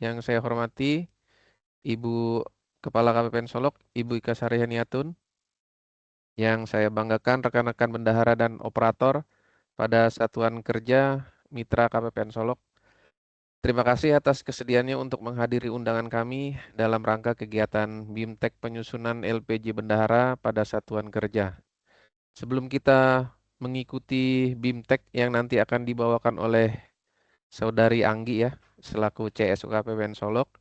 Yang saya hormati Ibu Kepala KPPN Solok, Ibu Ika Sarihaniatun. Yang saya banggakan rekan-rekan bendahara dan operator pada Satuan Kerja Mitra KPPN Solok. Terima kasih atas kesediaannya untuk menghadiri undangan kami dalam rangka kegiatan BIMTEK penyusunan LPJ Bendahara pada Satuan Kerja. Sebelum kita mengikuti BIMTEK yang nanti akan dibawakan oleh Saudari Anggi ya, selaku CSO KPPN Solok,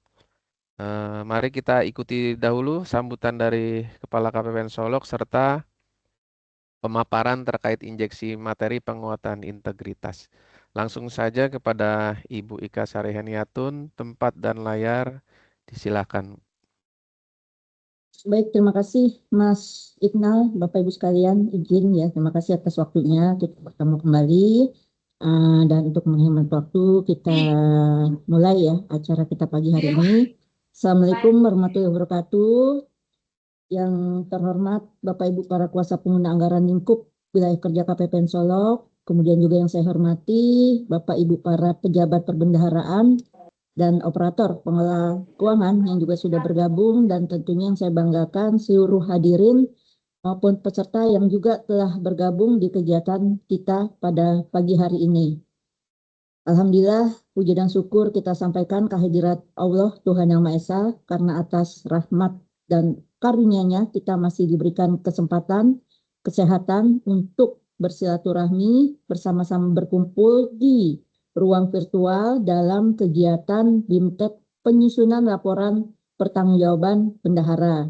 mari kita ikuti dahulu sambutan dari Kepala KPPN Solok serta pemaparan terkait injeksi materi penguatan integritas. Langsung saja kepada Ibu Ika Sarihaniatun, tempat dan layar disilakan. Baik, terima kasih Mas Iqnal, Bapak Ibu sekalian, izin ya, terima kasih atas waktunya kita bertemu kembali. Dan untuk menghemat waktu kita mulai ya acara kita pagi hari ini. Assalamualaikum warahmatullahi wabarakatuh. Yang terhormat Bapak Ibu para kuasa pengguna anggaran lingkup wilayah kerja KPPN Solok, kemudian juga yang saya hormati Bapak Ibu para pejabat perbendaharaan dan operator pengelola keuangan yang juga sudah bergabung, dan tentunya yang saya banggakan seluruh hadirin maupun peserta yang juga telah bergabung di kegiatan kita pada pagi hari ini. Alhamdulillah, puji dan syukur kita sampaikan kehadirat Allah Tuhan Yang Maha Esa, karena atas rahmat dan karunia-Nya kita masih diberikan kesempatan, kesehatan untuk bersilaturahmi, bersama-sama berkumpul di ruang virtual dalam kegiatan BIMTEK penyusunan laporan pertanggungjawaban bendahara.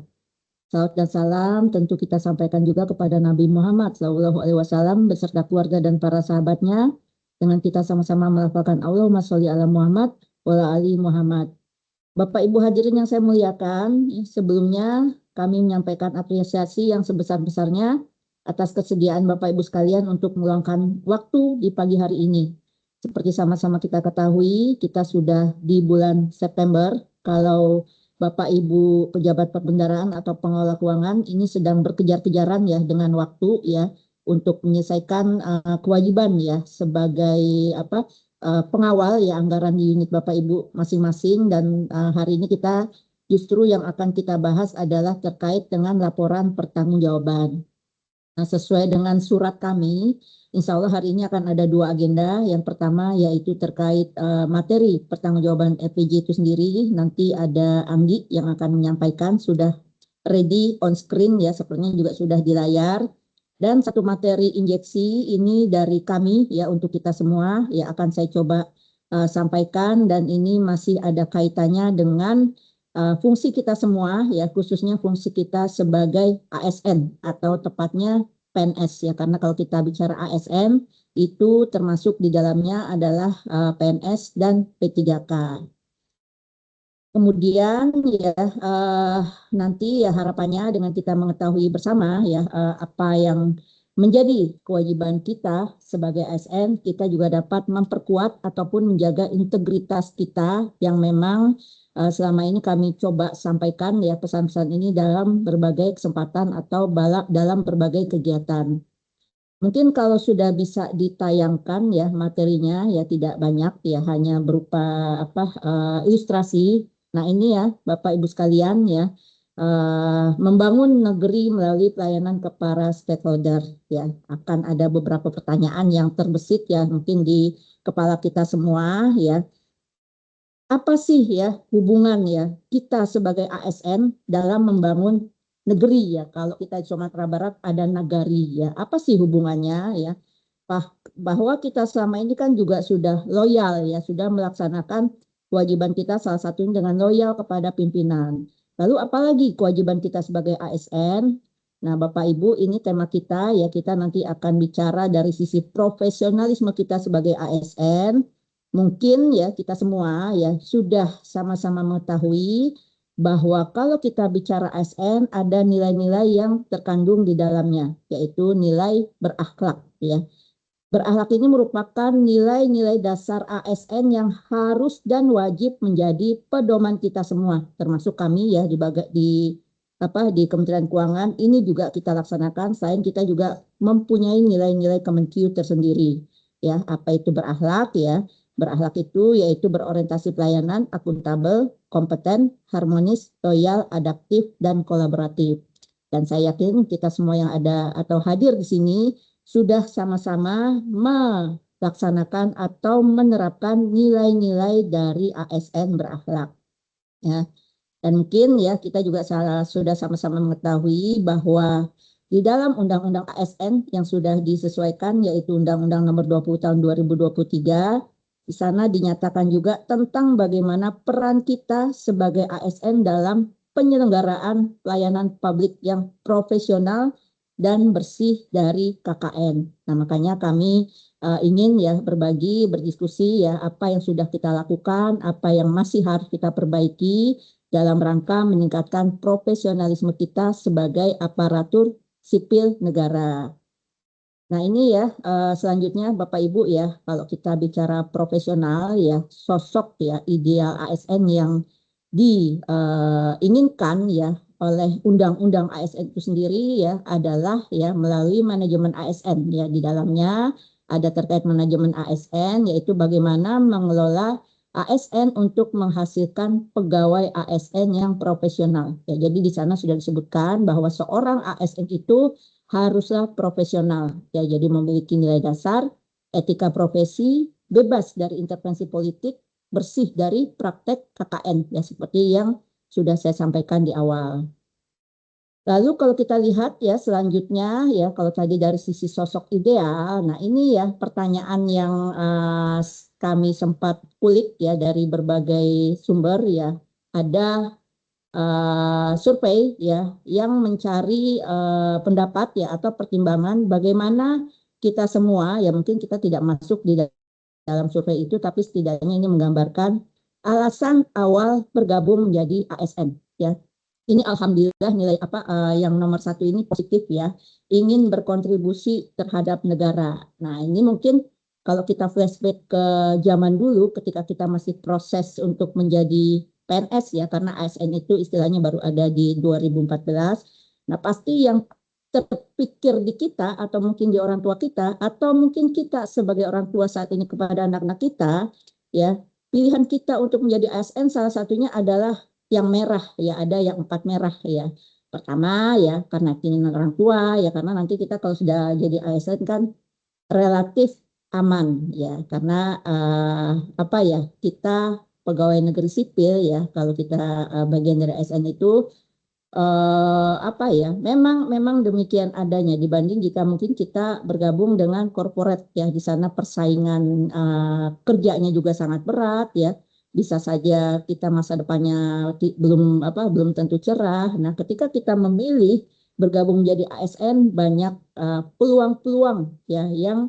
Salawat dan salam tentu kita sampaikan juga kepada Nabi Muhammad SAW beserta keluarga dan para sahabatnya, dengan kita sama-sama melafalkan Allahumma sholli ala Muhammad wa ala ali Muhammad. Bapak Ibu hadirin yang saya muliakan, sebelumnya kami menyampaikan apresiasi yang sebesar-besarnya atas kesediaan Bapak Ibu sekalian untuk meluangkan waktu di pagi hari ini. Seperti sama-sama kita ketahui, kita sudah di bulan September. Kalau Bapak Ibu pejabat perbendaharaan atau pengelola keuangan ini sedang berkejar-kejaran ya dengan waktu ya untuk menyelesaikan kewajiban ya sebagai pengawal ya anggaran di unit Bapak Ibu masing-masing, dan hari ini kita justru yang akan kita bahas adalah terkait dengan laporan pertanggungjawaban. Nah, sesuai dengan surat kami, insya Allah hari ini akan ada dua agenda. Yang pertama yaitu terkait materi pertanggungjawaban LPJ itu sendiri. Nanti ada Anggi yang akan menyampaikan, sudah ready on screen ya, sepertinya juga sudah di layar. Dan satu materi injeksi ini dari kami ya untuk kita semua ya, akan saya coba sampaikan, dan ini masih ada kaitannya dengan fungsi kita semua ya, khususnya fungsi kita sebagai ASN atau tepatnya PNS ya, karena kalau kita bicara ASN itu termasuk di dalamnya adalah PNS dan P3K. Kemudian ya nanti ya harapannya dengan kita mengetahui bersama ya apa yang menjadi kewajiban kita sebagai ASN, kita juga dapat memperkuat ataupun menjaga integritas kita yang memang selama ini kami coba sampaikan ya pesan-pesan ini dalam berbagai kesempatan atau dalam berbagai kegiatan. Mungkin kalau sudah bisa ditayangkan ya materinya ya tidak banyak ya, hanya berupa ilustrasi. Nah ini ya Bapak Ibu sekalian ya, membangun negeri melalui pelayanan ke para stakeholder ya. Akan ada beberapa pertanyaan yang terbesit ya mungkin di kepala kita semua ya. Apa sih ya hubungan ya kita sebagai ASN dalam membangun negeri ya? Kalau kita di Sumatera Barat ada nagari ya. Apa sih hubungannya ya? Bahwa kita selama ini kan juga sudah loyal ya, sudah melaksanakan kewajiban kita salah satunya dengan loyal kepada pimpinan. Lalu apalagi kewajiban kita sebagai ASN? Nah, Bapak Ibu, ini tema kita ya, kita nanti akan bicara dari sisi profesionalisme kita sebagai ASN. Mungkin ya kita semua ya sudah sama-sama mengetahui bahwa kalau kita bicara ASN ada nilai-nilai yang terkandung di dalamnya, yaitu nilai berakhlak ya. Berakhlak ini merupakan nilai-nilai dasar ASN yang harus dan wajib menjadi pedoman kita semua, termasuk kami ya di Kementerian Keuangan. Ini juga kita laksanakan, selain kita juga mempunyai nilai-nilai Kemenkyu tersendiri ya. Apa itu berakhlak ya? Berakhlak itu yaitu berorientasi pelayanan, akuntabel, kompeten, harmonis, loyal, adaptif, dan kolaboratif. Dan saya yakin kita semua yang ada atau hadir di sini sudah sama-sama melaksanakan atau menerapkan nilai-nilai dari ASN berakhlak. Ya. Dan mungkin ya kita juga sudah sama-sama mengetahui bahwa di dalam Undang-Undang ASN yang sudah disesuaikan yaitu Undang-Undang Nomor 20 Tahun 2023, di sana dinyatakan juga tentang bagaimana peran kita sebagai ASN dalam penyelenggaraan pelayanan publik yang profesional dan bersih dari KKN. Nah, makanya kami ingin ya berbagi, berdiskusi ya apa yang sudah kita lakukan, apa yang masih harus kita perbaiki dalam rangka meningkatkan profesionalisme kita sebagai aparatur sipil negara. Nah ini ya selanjutnya Bapak Ibu ya kalau kita bicara profesional ya sosok ya ideal ASN yang diinginkan ya oleh Undang-Undang ASN itu sendiri ya adalah ya melalui manajemen ASN ya di dalamnya ada terkait manajemen ASN yaitu bagaimana mengelola ASN untuk menghasilkan pegawai ASN yang profesional. Ya, jadi di sana sudah disebutkan bahwa seorang ASN itu haruslah profesional. Ya, jadi memiliki nilai dasar, etika profesi, bebas dari intervensi politik, bersih dari praktek KKN. Ya, seperti yang sudah saya sampaikan di awal. Lalu kalau kita lihat ya selanjutnya ya kalau tadi dari sisi sosok ideal, nah ini ya pertanyaan yang kami sempat kulik ya dari berbagai sumber ya ada survei ya yang mencari pendapat ya atau pertimbangan bagaimana kita semua ya mungkin kita tidak masuk di dalam survei itu tapi setidaknya ini menggambarkan alasan awal bergabung menjadi ASN ya. Ini alhamdulillah nilai yang nomor satu ini positif ya, ingin berkontribusi terhadap negara. Nah ini mungkin kalau kita flashback ke zaman dulu ketika kita masih proses untuk menjadi PNS ya, karena ASN itu istilahnya baru ada di 2014. Nah pasti yang terpikir di kita atau mungkin di orang tua kita atau mungkin kita sebagai orang tua saat ini kepada anak-anak kita ya pilihan kita untuk menjadi ASN salah satunya adalah yang merah ya ada yang 4 merah ya. Pertama ya karena keinginan orang tua ya karena nanti kita kalau sudah jadi ASN kan relatif aman ya karena apa ya kita pegawai negeri sipil ya kalau kita bagian dari ASN itu apa ya memang demikian adanya dibanding jika mungkin kita bergabung dengan corporate ya di sana persaingan kerjanya juga sangat berat ya bisa saja kita masa depannya belum tentu cerah. Nah ketika kita memilih bergabung menjadi ASN banyak peluang-peluang ya yang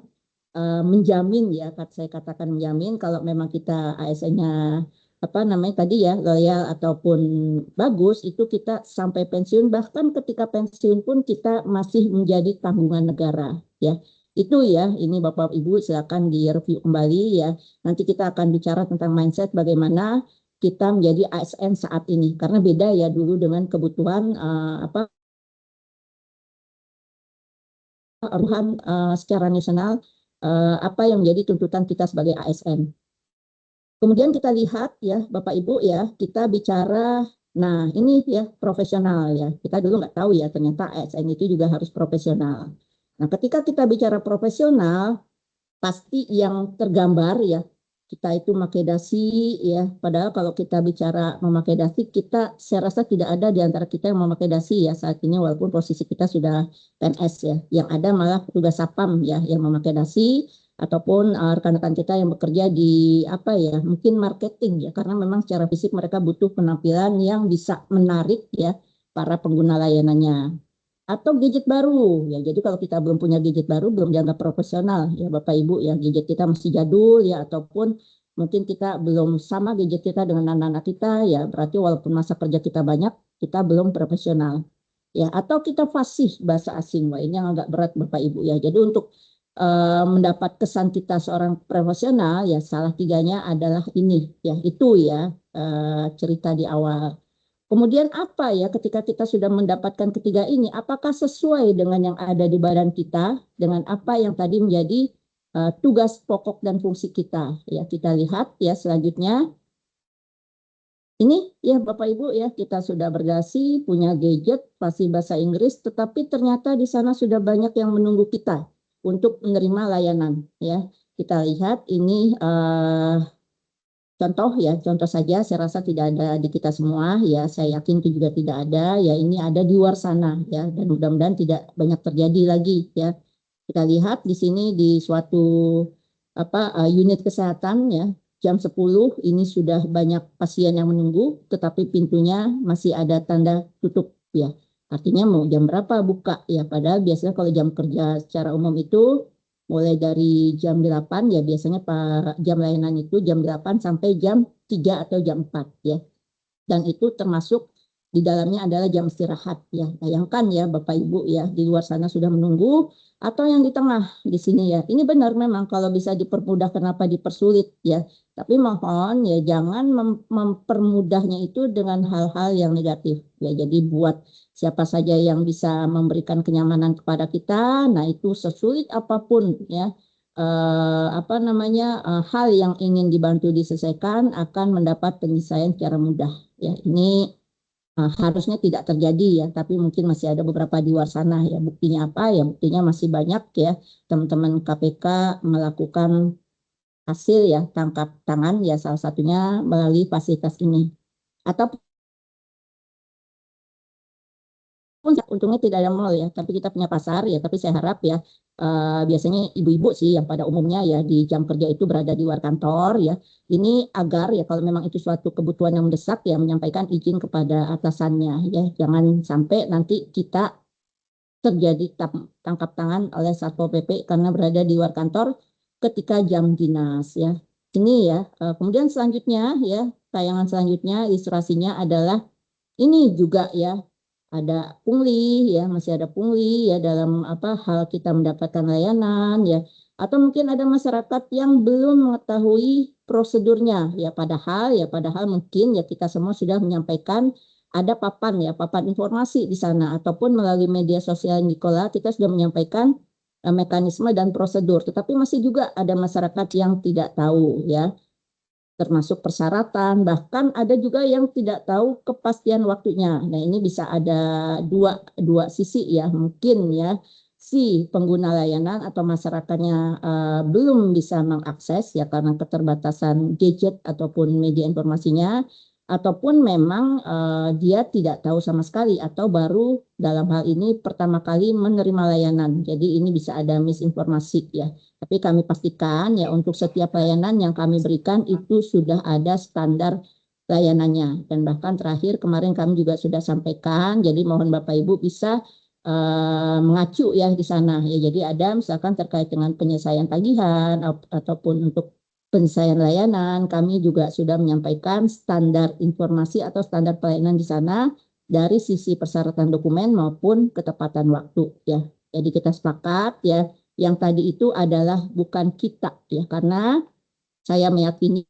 menjamin ya saya katakan menjamin kalau memang kita ASN-nya apa namanya tadi ya loyal ataupun bagus itu kita sampai pensiun bahkan ketika pensiun pun kita masih menjadi tanggungan negara ya itu ya ini Bapak Ibu silakan direview kembali ya nanti kita akan bicara tentang mindset bagaimana kita menjadi ASN saat ini karena beda ya dulu dengan kebutuhan secara nasional apa yang menjadi tuntutan kita sebagai ASN. Kemudian kita lihat ya Bapak Ibu ya, kita bicara, nah ini ya profesional ya. Kita dulu nggak tahu ya ternyata ASN itu juga harus profesional. Nah ketika kita bicara profesional, pasti yang tergambar ya kita itu memakai dasi ya padahal kalau kita bicara memakai dasi kita saya rasa tidak ada di antara kita yang memakai dasi ya saat ini walaupun posisi kita sudah PNS ya yang ada malah petugas sapam ya yang memakai dasi ataupun rekan-rekan kita yang bekerja di apa ya mungkin marketing ya karena memang secara fisik mereka butuh penampilan yang bisa menarik ya para pengguna layanannya atau gadget baru ya jadi kalau kita belum punya gadget baru belum dianggap profesional ya Bapak Ibu ya gadget kita masih jadul ya ataupun mungkin kita belum sama gadget kita dengan anak-anak kita ya berarti walaupun masa kerja kita banyak kita belum profesional ya atau kita fasih bahasa asing wah ini yang agak berat Bapak Ibu ya jadi untuk mendapat kesan kita seorang profesional ya salah tiganya adalah ini ya itu ya cerita di awal. Kemudian apa ya ketika kita sudah mendapatkan ketiga ini, apakah sesuai dengan yang ada di badan kita, dengan apa yang tadi menjadi tugas pokok dan fungsi kita. Ya, kita lihat ya selanjutnya. Ini ya Bapak Ibu ya, kita sudah berdasi, punya gadget, fasih bahasa Inggris, tetapi ternyata di sana sudah banyak yang menunggu kita untuk menerima layanan ya. Kita lihat ini contoh ya, contoh saja, saya rasa tidak ada di kita semua ya, saya yakin itu juga tidak ada ya, ini ada di luar sana ya, dan mudah-mudahan tidak banyak terjadi lagi ya. Kita lihat di sini di suatu unit kesehatan ya, jam 10 ini sudah banyak pasien yang menunggu, tetapi pintunya masih ada tanda tutup ya. Artinya mau jam berapa buka ya, padahal biasanya kalau jam kerja secara umum itu mulai dari jam 8 ya, biasanya jam layanan itu jam 8 sampai jam 3 atau jam 4 ya. Dan itu termasuk di dalamnya adalah jam istirahat ya. Bayangkan ya Bapak Ibu ya, di luar sana sudah menunggu, atau yang di tengah di sini ya. Ini benar memang kalau bisa dipermudah, kenapa dipersulit ya. Tapi mohon ya jangan mempermudahnya itu dengan hal-hal yang negatif ya. Jadi buat siapa saja yang bisa memberikan kenyamanan kepada kita, nah itu sesulit apapun ya, hal yang ingin dibantu diselesaikan akan mendapat penyelesaian secara mudah ya. Ini harusnya tidak terjadi ya, tapi mungkin masih ada beberapa di luar sana ya. Buktinya apa ya? Buktinya masih banyak ya teman-teman KPK melakukan hasil ya tangkap tangan ya, salah satunya melalui fasilitas ini. Atau untungnya tidak ada mall ya, tapi kita punya pasar ya. Tapi saya harap ya, biasanya ibu-ibu sih yang pada umumnya ya di jam kerja itu berada di luar kantor ya. Ini agar ya kalau memang itu suatu kebutuhan yang mendesak ya, menyampaikan izin kepada atasannya ya. Jangan sampai nanti kita terjadi tangkap tangan oleh Satpol PP karena berada di luar kantor ketika jam dinas ya. Ini ya. Kemudian selanjutnya ya, tayangan selanjutnya ilustrasinya adalah ini juga ya, ada pungli ya, masih ada pungli ya dalam hal kita mendapatkan layanan ya, atau mungkin ada masyarakat yang belum mengetahui prosedurnya ya, padahal mungkin ya kita semua sudah menyampaikan, ada papan ya, papan informasi di sana, ataupun melalui media sosial Nikola kita sudah menyampaikan mekanisme dan prosedur, tetapi masih juga ada masyarakat yang tidak tahu ya, termasuk persyaratan, bahkan ada juga yang tidak tahu kepastian waktunya. Nah, ini bisa ada dua sisi ya, mungkin ya si pengguna layanan atau masyarakatnya belum bisa mengakses ya karena keterbatasan gadget ataupun media informasinya, ataupun memang dia tidak tahu sama sekali atau baru dalam hal ini pertama kali menerima layanan. Jadi ini bisa ada misinformasi ya. Tapi kami pastikan ya untuk setiap layanan yang kami berikan itu sudah ada standar layanannya. Dan bahkan terakhir kemarin kami juga sudah sampaikan, jadi mohon Bapak Ibu bisa mengacu ya di sana. Ya, jadi ada misalkan terkait dengan penyelesaian tagihan ataupun untuk penyelesaian layanan, kami juga sudah menyampaikan standar informasi atau standar pelayanan di sana dari sisi persyaratan dokumen maupun ketepatan waktu ya. Jadi kita sepakat ya, yang tadi itu adalah bukan kita ya, karena saya meyakini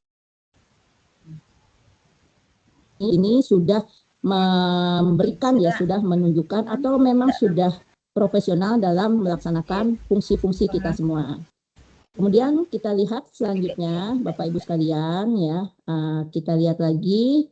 ini sudah memberikan ya, sudah menunjukkan atau memang sudah profesional dalam melaksanakan fungsi-fungsi kita semua. Kemudian kita lihat selanjutnya Bapak Ibu sekalian ya, kita lihat lagi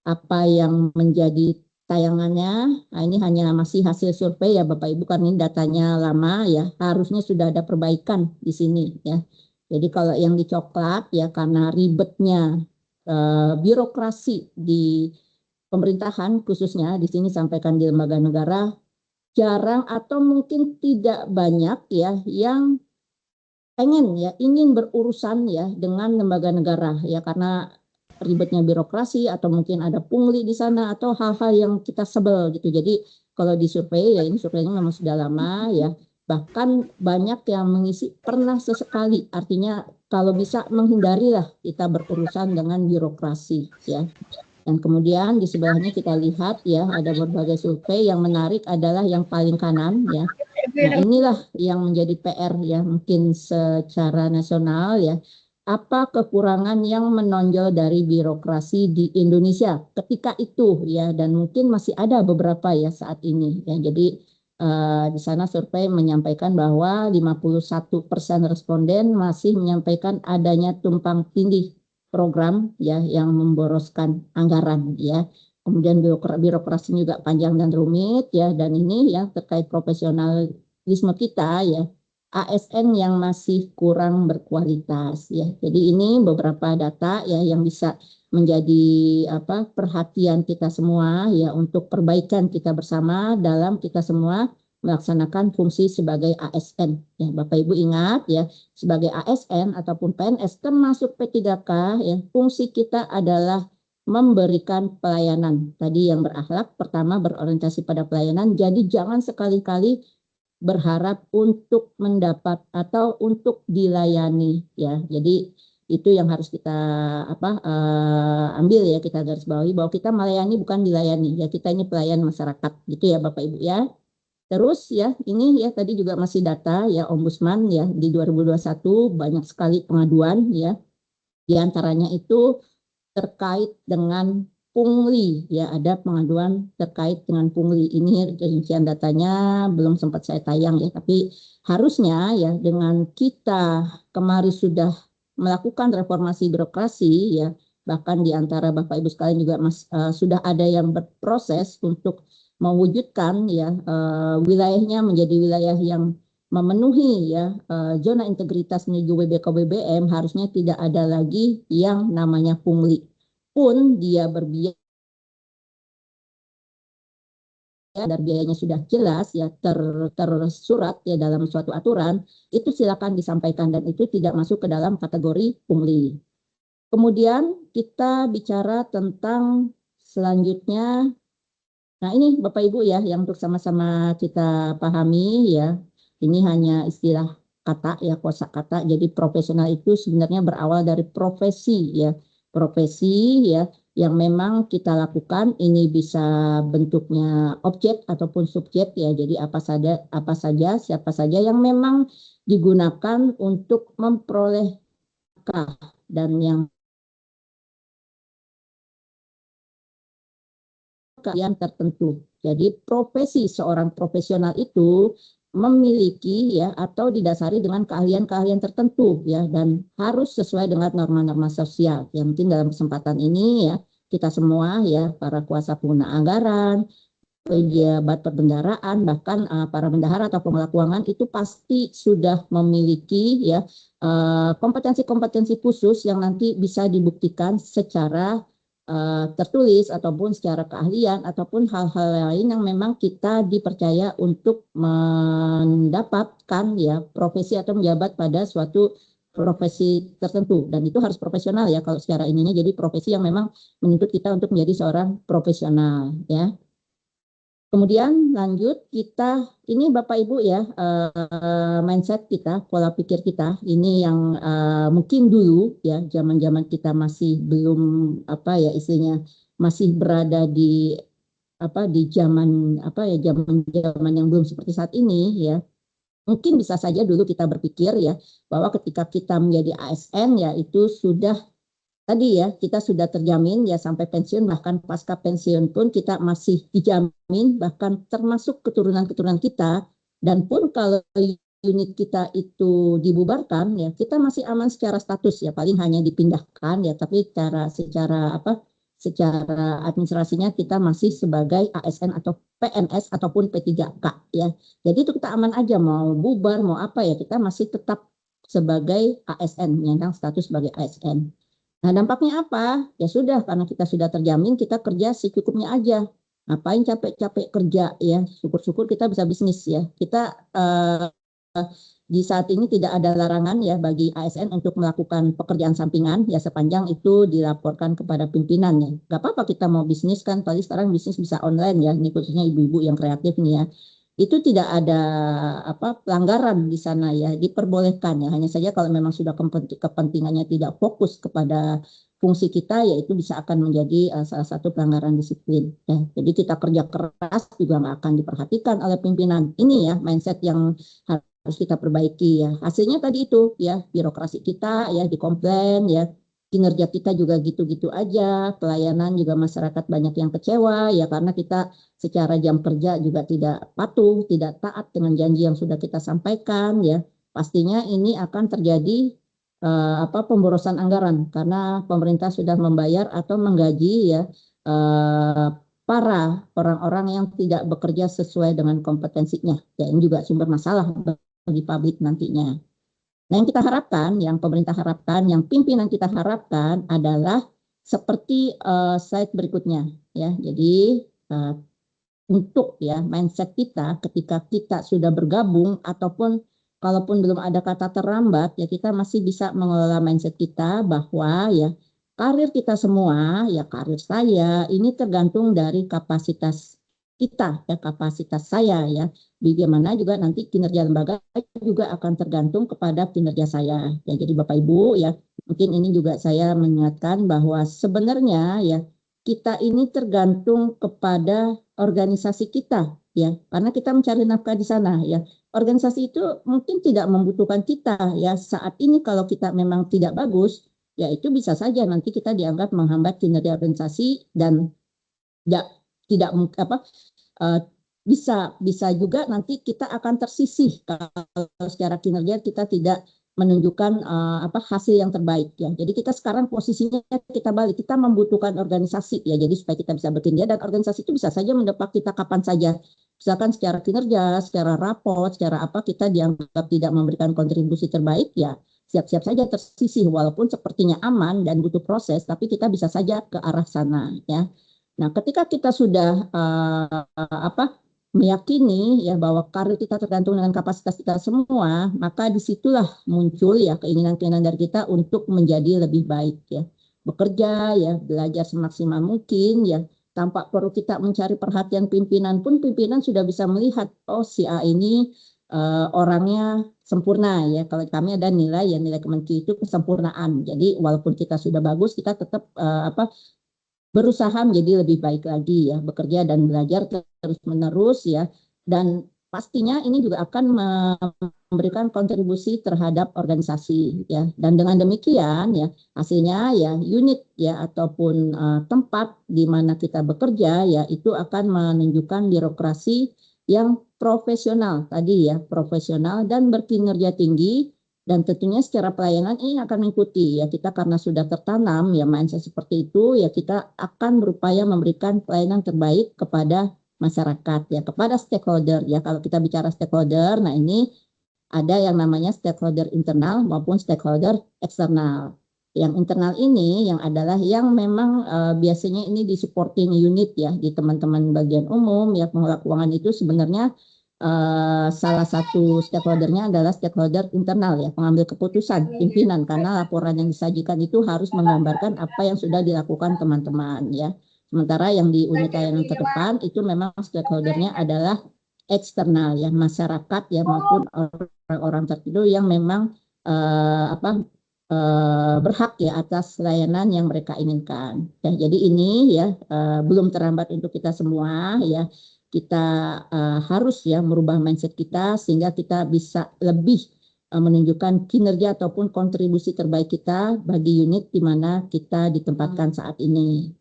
apa yang menjadi tayangannya. Nah, ini hanya masih hasil survei ya Bapak Ibu, karena ini datanya lama ya, harusnya sudah ada perbaikan di sini ya. Jadi kalau yang di coklat ya karena ribetnya birokrasi di pemerintahan, khususnya di sini sampaikan di lembaga negara, jarang atau mungkin tidak banyak ya yang ingin berurusan ya dengan lembaga negara ya, karena ribetnya birokrasi atau mungkin ada pungli di sana atau hal-hal yang kita sebel gitu. Jadi kalau di survei ya, ini surveinya memang sudah lama ya, bahkan banyak yang mengisi pernah sesekali, artinya kalau bisa menghindarilah kita berurusan dengan birokrasi ya. Dan kemudian di sebelahnya kita lihat ya, ada berbagai survei. Yang menarik adalah yang paling kanan ya. Nah, inilah yang menjadi PR ya, mungkin secara nasional ya. Apa kekurangan yang menonjol dari birokrasi di Indonesia ketika itu ya, dan mungkin masih ada beberapa ya saat ini ya. Jadi Di sana survei menyampaikan bahwa 51% responden masih menyampaikan adanya tumpang tindih program ya yang memboroskan anggaran ya. Kemudian birokrasi juga panjang dan rumit ya, dan ini ya terkait profesionalisme kita ya, ASN yang masih kurang berkualitas ya. Jadi ini beberapa data ya yang bisa menjadi perhatian kita semua ya untuk perbaikan kita bersama dalam kita semua melaksanakan fungsi sebagai ASN. Ya, Bapak Ibu ingat ya, sebagai ASN ataupun PNS termasuk P3K ya, fungsi kita adalah memberikan pelayanan. Tadi yang berakhlak, pertama berorientasi pada pelayanan. Jadi jangan sekali-kali berharap untuk mendapat atau untuk dilayani ya. Jadi itu yang harus kita ambil ya, kita garis bawahi bahwa kita melayani bukan dilayani ya, kita ini pelayan masyarakat gitu ya Bapak Ibu ya. Terus ya ini ya tadi juga masih data ya Ombudsman ya di 2021 banyak sekali pengaduan ya, di antaranya itu terkait dengan pungli ya, ada pengaduan terkait dengan pungli. Ini rincian datanya belum sempat saya tayang ya, tapi harusnya ya dengan kita kemarin sudah melakukan reformasi birokrasi ya, bahkan di antara Bapak Ibu sekalian juga sudah ada yang berproses untuk mewujudkan ya wilayahnya menjadi wilayah yang memenuhi ya zona integritas menuju WBK BBM, harusnya tidak ada lagi yang namanya pungli. Pun dia berbiaya dan biayanya sudah jelas ya tersurat ya dalam suatu aturan, itu silakan disampaikan dan itu tidak masuk ke dalam kategori pungli. Kemudian kita bicara tentang selanjutnya. Nah ini Bapak Ibu ya yang untuk sama-sama kita pahami ya, ini hanya istilah kata ya, kosakata. Jadi profesional itu sebenarnya berawal dari profesi ya, profesi ya yang memang kita lakukan. Ini bisa bentuknya objek ataupun subjek ya. Jadi apa saja siapa saja yang memang digunakan untuk memperoleh nafkah dan yang keahlian tertentu. Jadi profesi seorang profesional itu memiliki ya atau didasari dengan keahlian-keahlian tertentu ya, dan harus sesuai dengan norma-norma sosial. Yang mungkin dalam kesempatan ini ya kita semua ya para kuasa pengguna anggaran, pejabat perbendaharaan, bahkan para bendahara atau pengelola keuangan itu pasti sudah memiliki ya kompetensi-kompetensi khusus yang nanti bisa dibuktikan secara tertulis ataupun secara keahlian ataupun hal-hal lain yang memang kita dipercaya untuk mendapatkan ya profesi atau menjabat pada suatu profesi tertentu, dan itu harus profesional ya kalau secara ininya. Jadi profesi yang memang menuntut kita untuk menjadi seorang profesional ya. Kemudian lanjut kita, ini Bapak Ibu ya mindset kita, pola pikir kita ini yang mungkin dulu ya zaman-zaman kita masih belum ya istilahnya masih berada di zaman zaman yang belum seperti saat ini ya. Mungkin bisa saja dulu kita berpikir ya bahwa ketika kita menjadi ASN ya itu sudah tadi ya kita sudah terjamin ya sampai pensiun, bahkan pasca pensiun pun kita masih dijamin, bahkan termasuk keturunan-keturunan kita. Dan pun kalau unit kita itu dibubarkan ya kita masih aman secara status ya, paling hanya dipindahkan ya, tapi secara administrasinya kita masih sebagai ASN atau PNS ataupun P3K ya. Jadi itu kita aman aja, mau bubar mau apa ya kita masih tetap sebagai ASN, menyandang status sebagai ASN. Nah, dampaknya apa? Ya sudah, karena kita sudah terjamin, kita kerja secukupnya aja. Ngapain capek-capek kerja ya? Syukur-syukur kita bisa bisnis ya. Kita di saat ini tidak ada larangan ya bagi ASN untuk melakukan pekerjaan sampingan ya sepanjang itu dilaporkan kepada pimpinannya. Gak apa-apa kita mau bisnis kan, paling sekarang bisnis bisa online ya. Ini khususnya ibu-ibu yang kreatif nih ya. Itu tidak ada pelanggaran di sana ya, diperbolehkan ya. Hanya saja kalau memang sudah kepentingannya tidak fokus kepada fungsi kita, ya itu bisa akan menjadi salah satu pelanggaran disiplin ya. Jadi kita kerja keras juga nggak akan diperhatikan oleh pimpinan. Ini ya mindset yang harus kita perbaiki ya. Hasilnya tadi itu ya, birokrasi kita ya dikomplain ya, kinerja kita juga gitu-gitu aja, pelayanan juga masyarakat banyak yang kecewa ya karena kita secara jam kerja juga tidak patuh, tidak taat dengan janji yang sudah kita sampaikan ya. Pastinya ini akan terjadi pemborosan anggaran karena pemerintah sudah membayar atau menggaji ya eh, para orang-orang yang tidak bekerja sesuai dengan kompetensinya. Ya ini juga sumber masalah bagi publik nantinya. Nah, yang kita harapkan, yang pemerintah harapkan, yang pimpinan kita harapkan adalah seperti slide berikutnya, ya. Jadi uh, untuk ya mindset kita ketika kita sudah bergabung ataupun kalaupun belum ada kata terlambat, ya kita masih bisa mengelola mindset kita bahwa ya karir kita semua, ya karir saya ini tergantung dari kapasitas kita, ya kapasitas saya ya. Bagaimana juga nanti kinerja lembaga juga akan tergantung kepada kinerja saya. Ya, jadi Bapak Ibu ya, mungkin ini juga saya mengingatkan bahwa sebenarnya ya kita ini tergantung kepada organisasi kita ya, karena kita mencari nafkah di sana ya. Organisasi itu mungkin tidak membutuhkan kita ya saat ini, kalau kita memang tidak bagus ya itu bisa saja nanti kita dianggap menghambat kinerja organisasi dan ya, tidak apa uh, bisa bisa juga nanti kita akan tersisih kalau secara kinerja kita tidak menunjukkan hasil yang terbaik ya. Jadi kita sekarang posisinya kita balik, kita membutuhkan organisasi ya. Jadi supaya kita bisa bekerja dan organisasi itu bisa saja mendepak kita kapan saja. Misalkan secara kinerja, secara raport, secara apa kita dianggap tidak memberikan kontribusi terbaik ya. Siap-siap saja tersisih walaupun sepertinya aman dan butuh proses, tapi kita bisa saja ke arah sana ya. Nah, ketika kita sudah meyakini ya bahwa karir kita tergantung dengan kapasitas kita semua, maka disitulah muncul ya keinginan-keinginan dari kita untuk menjadi lebih baik ya, bekerja ya, belajar semaksimal mungkin ya, tanpa perlu kita mencari perhatian pimpinan pun pimpinan sudah bisa melihat oh si A ini orangnya sempurna ya. Kalau kami ada nilai ya, nilai Kemenki itu kesempurnaan. Jadi walaupun kita sudah bagus, kita tetap berusaha menjadi lebih baik lagi ya, bekerja dan belajar terus-menerus ya, dan pastinya ini juga akan memberikan kontribusi terhadap organisasi ya, dan dengan demikian ya hasilnya ya unit ya ataupun tempat di mana kita bekerja ya itu akan menunjukkan birokrasi yang profesional tadi ya, profesional dan berkinerja tinggi. Dan tentunya secara pelayanan ini akan mengikuti ya, kita karena sudah tertanam ya mindset seperti itu ya, kita akan berupaya memberikan pelayanan terbaik kepada masyarakat ya, kepada stakeholder ya. Kalau kita bicara stakeholder, nah ini ada yang namanya stakeholder internal maupun stakeholder eksternal. Yang internal ini yang adalah yang memang biasanya ini di supporting unit ya, di teman-teman bagian umum ya, pengelola keuangan itu sebenarnya salah satu stakeholdernya adalah stakeholder internal ya, pengambil keputusan pimpinan, karena laporan yang disajikan itu harus menggambarkan apa yang sudah dilakukan teman-teman ya. Sementara yang di unit layanan terdepan itu memang stakeholdernya adalah eksternal ya, masyarakat ya maupun orang-orang tertentu yang memang berhak ya atas layanan yang mereka inginkan. Ya, jadi ini ya belum terlambat untuk kita semua ya, kita harus ya merubah mindset kita sehingga kita bisa lebih menunjukkan kinerja ataupun kontribusi terbaik kita bagi unit di mana kita ditempatkan saat ini.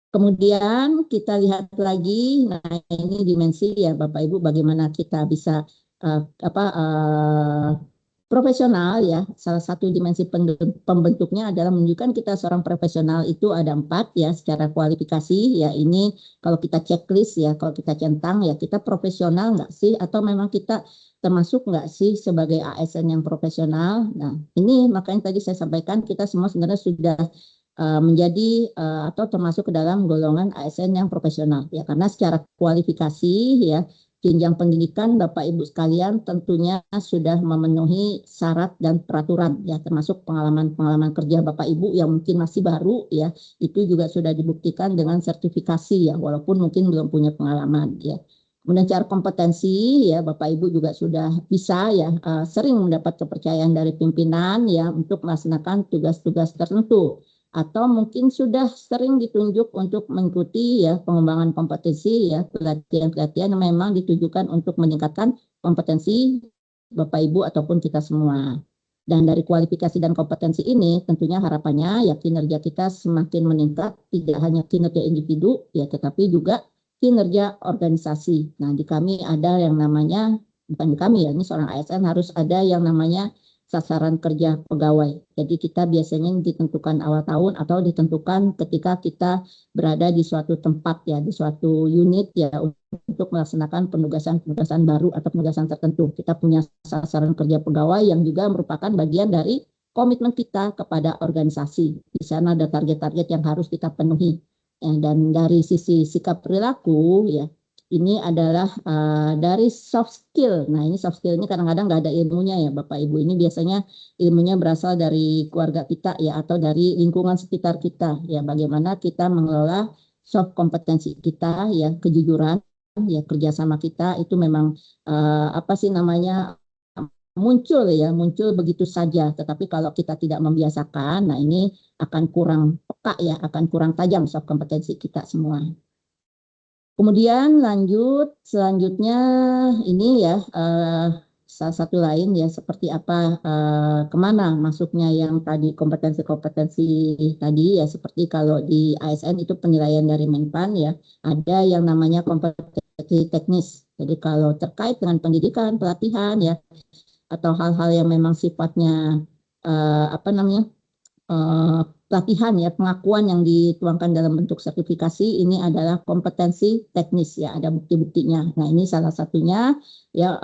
Kemudian kita lihat lagi, nah ini dimensi ya Bapak Ibu, bagaimana kita bisa profesional ya. Salah satu dimensi pembentuknya adalah menunjukkan kita seorang profesional itu ada 4 ya secara kualifikasi ya. Ini kalau kita checklist ya, kalau kita centang ya, kita profesional nggak sih, atau memang kita termasuk nggak sih sebagai ASN yang profesional. Nah ini makanya tadi saya sampaikan kita semua sebenarnya sudah menjadi atau termasuk ke dalam golongan ASN yang profesional ya, karena secara kualifikasi ya, jenjang pendidikan Bapak Ibu sekalian tentunya sudah memenuhi syarat dan peraturan ya, termasuk pengalaman kerja Bapak Ibu yang mungkin masih baru ya, itu juga sudah dibuktikan dengan sertifikasi ya, walaupun mungkin belum punya pengalaman ya. Kemudian cara kompetensi ya, Bapak Ibu juga sudah bisa ya sering mendapat kepercayaan dari pimpinan ya untuk melaksanakan tugas-tugas tertentu, atau mungkin sudah sering ditunjuk untuk mengikuti ya pengembangan kompetensi ya, pelatihan-pelatihan yang memang ditujukan untuk meningkatkan kompetensi Bapak Ibu ataupun kita semua. Dan dari kualifikasi dan kompetensi ini tentunya harapannya ya kinerja kita semakin meningkat, tidak hanya kinerja individu ya tetapi juga kinerja organisasi. Nah, di kami ada yang namanya, bukan di kami ya, ini seorang ASN harus ada yang namanya sasaran kerja pegawai. Jadi kita biasanya ditentukan awal tahun atau ditentukan ketika kita berada di suatu tempat ya, di suatu unit ya untuk melaksanakan penugasan-penugasan baru atau penugasan tertentu. Kita punya sasaran kerja pegawai yang juga merupakan bagian dari komitmen kita kepada organisasi. Di sana ada target-target yang harus kita penuhi. Ya, dan dari sisi sikap perilaku ya ini adalah dari soft skill. Nah, ini soft skill ini kadang-kadang nggak ada ilmunya ya Bapak Ibu. Ini biasanya ilmunya berasal dari keluarga kita ya atau dari lingkungan sekitar kita ya. Bagaimana kita mengelola soft kompetensi kita ya, kejujuran ya, kerjasama kita itu memang apa sih namanya muncul begitu saja. Tetapi kalau kita tidak membiasakan, nah ini akan kurang peka ya, akan kurang tajam soft kompetensi kita semua. Kemudian selanjutnya ini ya salah satu lain ya seperti apa kemana masuknya yang tadi kompetensi-kompetensi tadi ya seperti kalau di ASN itu penilaian dari Menpan ya ada yang namanya kompetensi teknis. Jadi kalau terkait dengan pendidikan, pelatihan ya atau hal-hal yang memang sifatnya apa namanya pelatihan ya pengakuan yang dituangkan dalam bentuk sertifikasi ini adalah kompetensi teknis ya ada bukti-buktinya. Nah ini salah satunya ya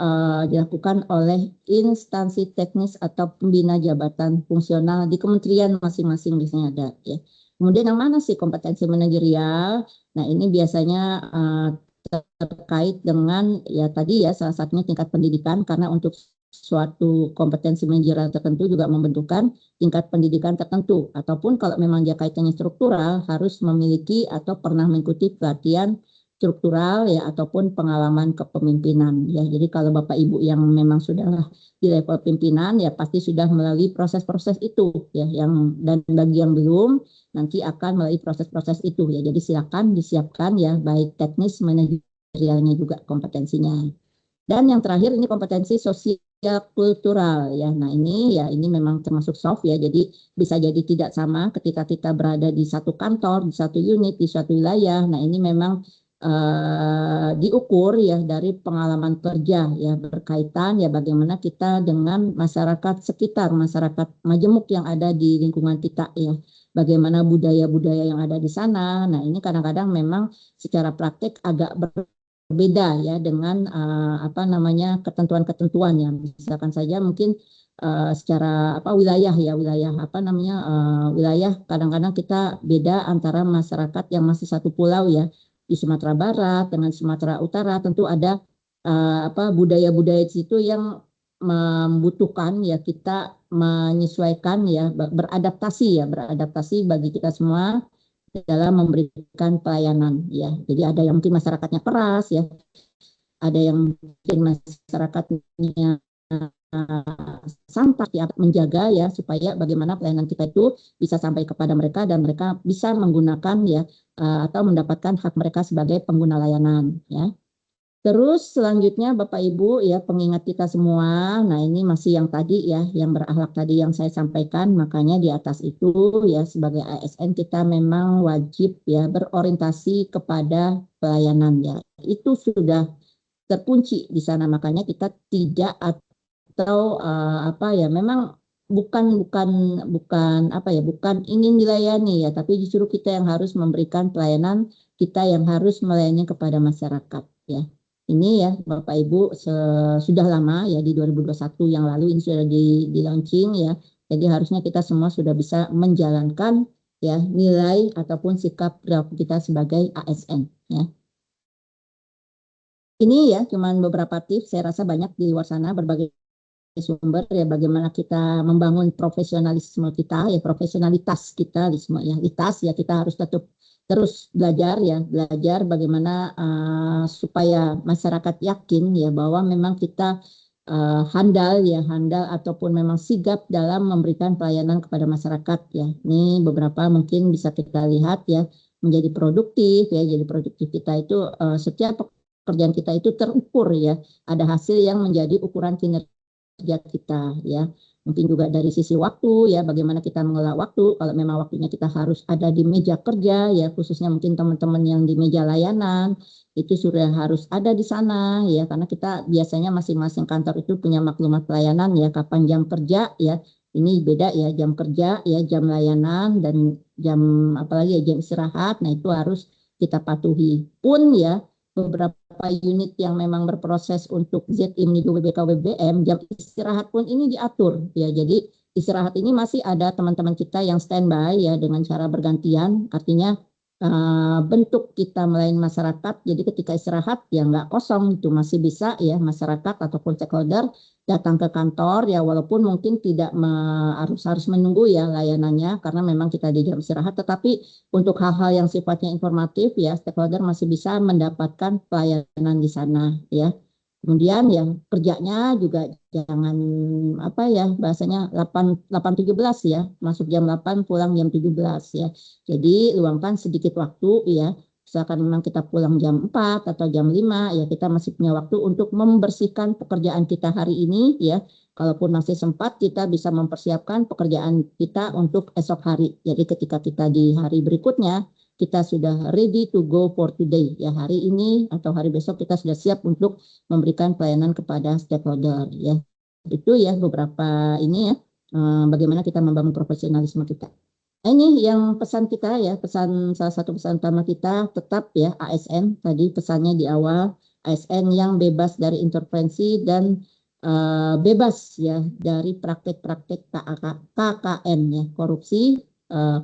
dilakukan oleh instansi teknis atau pembina jabatan fungsional di kementerian masing-masing biasanya ada ya. Kemudian yang mana sih kompetensi manajerial? Nah ini biasanya terkait dengan ya tadi ya salah satunya tingkat pendidikan karena untuk suatu kompetensi manajerial tertentu juga membentukkan tingkat pendidikan tertentu ataupun kalau memang dia kaitannya struktural harus memiliki atau pernah mengikuti pelatihan struktural ya ataupun pengalaman kepemimpinan ya. Jadi kalau Bapak Ibu yang memang sudah di level pimpinan ya pasti sudah melalui proses-proses itu ya yang dan bagi yang belum nanti akan melalui proses-proses itu ya. Jadi silakan disiapkan ya baik teknis manajerialnya juga kompetensinya. Dan yang terakhir ini kompetensi sosial kultural ya. Nah, ini memang termasuk soft ya. Jadi bisa jadi tidak sama ketika kita berada di satu kantor, di satu unit, di suatu wilayah. Nah, ini memang diukur ya dari pengalaman kerja ya berkaitan ya bagaimana kita dengan masyarakat sekitar, masyarakat majemuk yang ada di lingkungan kita ya. Bagaimana budaya-budaya yang ada di sana. Nah, ini kadang-kadang memang secara praktik agak berbeda ya dengan apa namanya ketentuan-ketentuan yang misalkan saja mungkin secara apa wilayah apa namanya wilayah kadang-kadang kita beda antara masyarakat yang masih satu pulau ya di Sumatera Barat dengan Sumatera Utara tentu ada apa budaya-budaya di situ yang membutuhkan ya kita menyesuaikan ya beradaptasi bagi kita semua dalam memberikan pelayanan ya. Jadi ada yang mungkin masyarakatnya keras ya, ada yang mungkin masyarakatnya santai ya, menjaga ya supaya bagaimana pelayanan kita itu bisa sampai kepada mereka dan mereka bisa menggunakan ya atau mendapatkan hak mereka sebagai pengguna layanan ya. Terus selanjutnya Bapak Ibu ya pengingat kita semua, nah ini masih yang tadi ya, yang berakhlak tadi yang saya sampaikan, makanya di atas itu ya sebagai ASN kita memang wajib ya berorientasi kepada pelayanan ya. Itu sudah terkunci di sana, makanya kita tidak atau apa ya memang bukan ingin dilayani ya, tapi justru kita yang harus memberikan pelayanan, kita yang harus melayani kepada masyarakat ya. Ini ya Bapak Ibu sudah lama ya di 2021 yang lalu ini sudah di launching ya. Jadi harusnya kita semua sudah bisa menjalankan ya nilai ataupun sikap perilaku kita sebagai ASN ya. Ini ya cuman beberapa tips, saya rasa banyak di luar sana berbagai sumber ya bagaimana kita membangun profesionalisme kita ya profesionalitas kita ya kita harus tetap terus belajar bagaimana supaya masyarakat yakin ya bahwa memang kita handal ataupun memang sigap dalam memberikan pelayanan kepada masyarakat ya. Ini beberapa mungkin bisa kita lihat ya menjadi produktif ya. Jadi produktif kita itu setiap pekerjaan kita itu terukur ya. Ada hasil yang menjadi ukuran kinerja kita ya. Mungkin juga dari sisi waktu ya, bagaimana kita mengelola waktu. Kalau memang waktunya kita harus ada di meja kerja ya, khususnya mungkin teman-teman yang di meja layanan itu sudah harus ada di sana ya, karena kita biasanya masing-masing kantor itu punya maklumat pelayanan ya, kapan jam kerja ya. Ini beda ya, jam kerja ya, jam layanan dan jam apalagi ya, jam istirahat. Nah, itu harus kita patuhi. Pun ya beberapa unit yang memang berproses untuk ZI menuju WBK WBM, jam istirahat pun ini diatur ya. Jadi istirahat ini masih ada teman-teman kita yang standby ya dengan cara bergantian. Artinya bentuk kita melayani masyarakat. Jadi ketika istirahat ya nggak kosong, itu masih bisa ya masyarakat ataupun stakeholder datang ke kantor ya, walaupun mungkin tidak harus menunggu ya layanannya karena memang kita di jam istirahat, tetapi untuk hal-hal yang sifatnya informatif ya stakeholder masih bisa mendapatkan pelayanan di sana ya. Kemudian yang kerjanya juga jangan apa ya bahasanya 8 8 17 ya, masuk jam 8 pulang jam 17 ya. Jadi luangkan sedikit waktu ya. Misalkan memang kita pulang jam 4 atau jam 5 ya, kita masih punya waktu untuk membersihkan pekerjaan kita hari ini ya. Kalaupun masih sempat, kita bisa mempersiapkan pekerjaan kita untuk esok hari. Jadi ketika kita di hari berikutnya kita sudah ready to go for today ya, hari ini atau hari besok kita sudah siap untuk memberikan pelayanan kepada stakeholder ya. Itu ya beberapa ini ya, bagaimana kita membangun profesionalisme kita. Nah, ini yang pesan kita ya, salah satu pesan utama kita tetap ya ASN, tadi pesannya di awal, ASN yang bebas dari intervensi dan bebas ya dari praktek-praktek KKN ya, korupsi,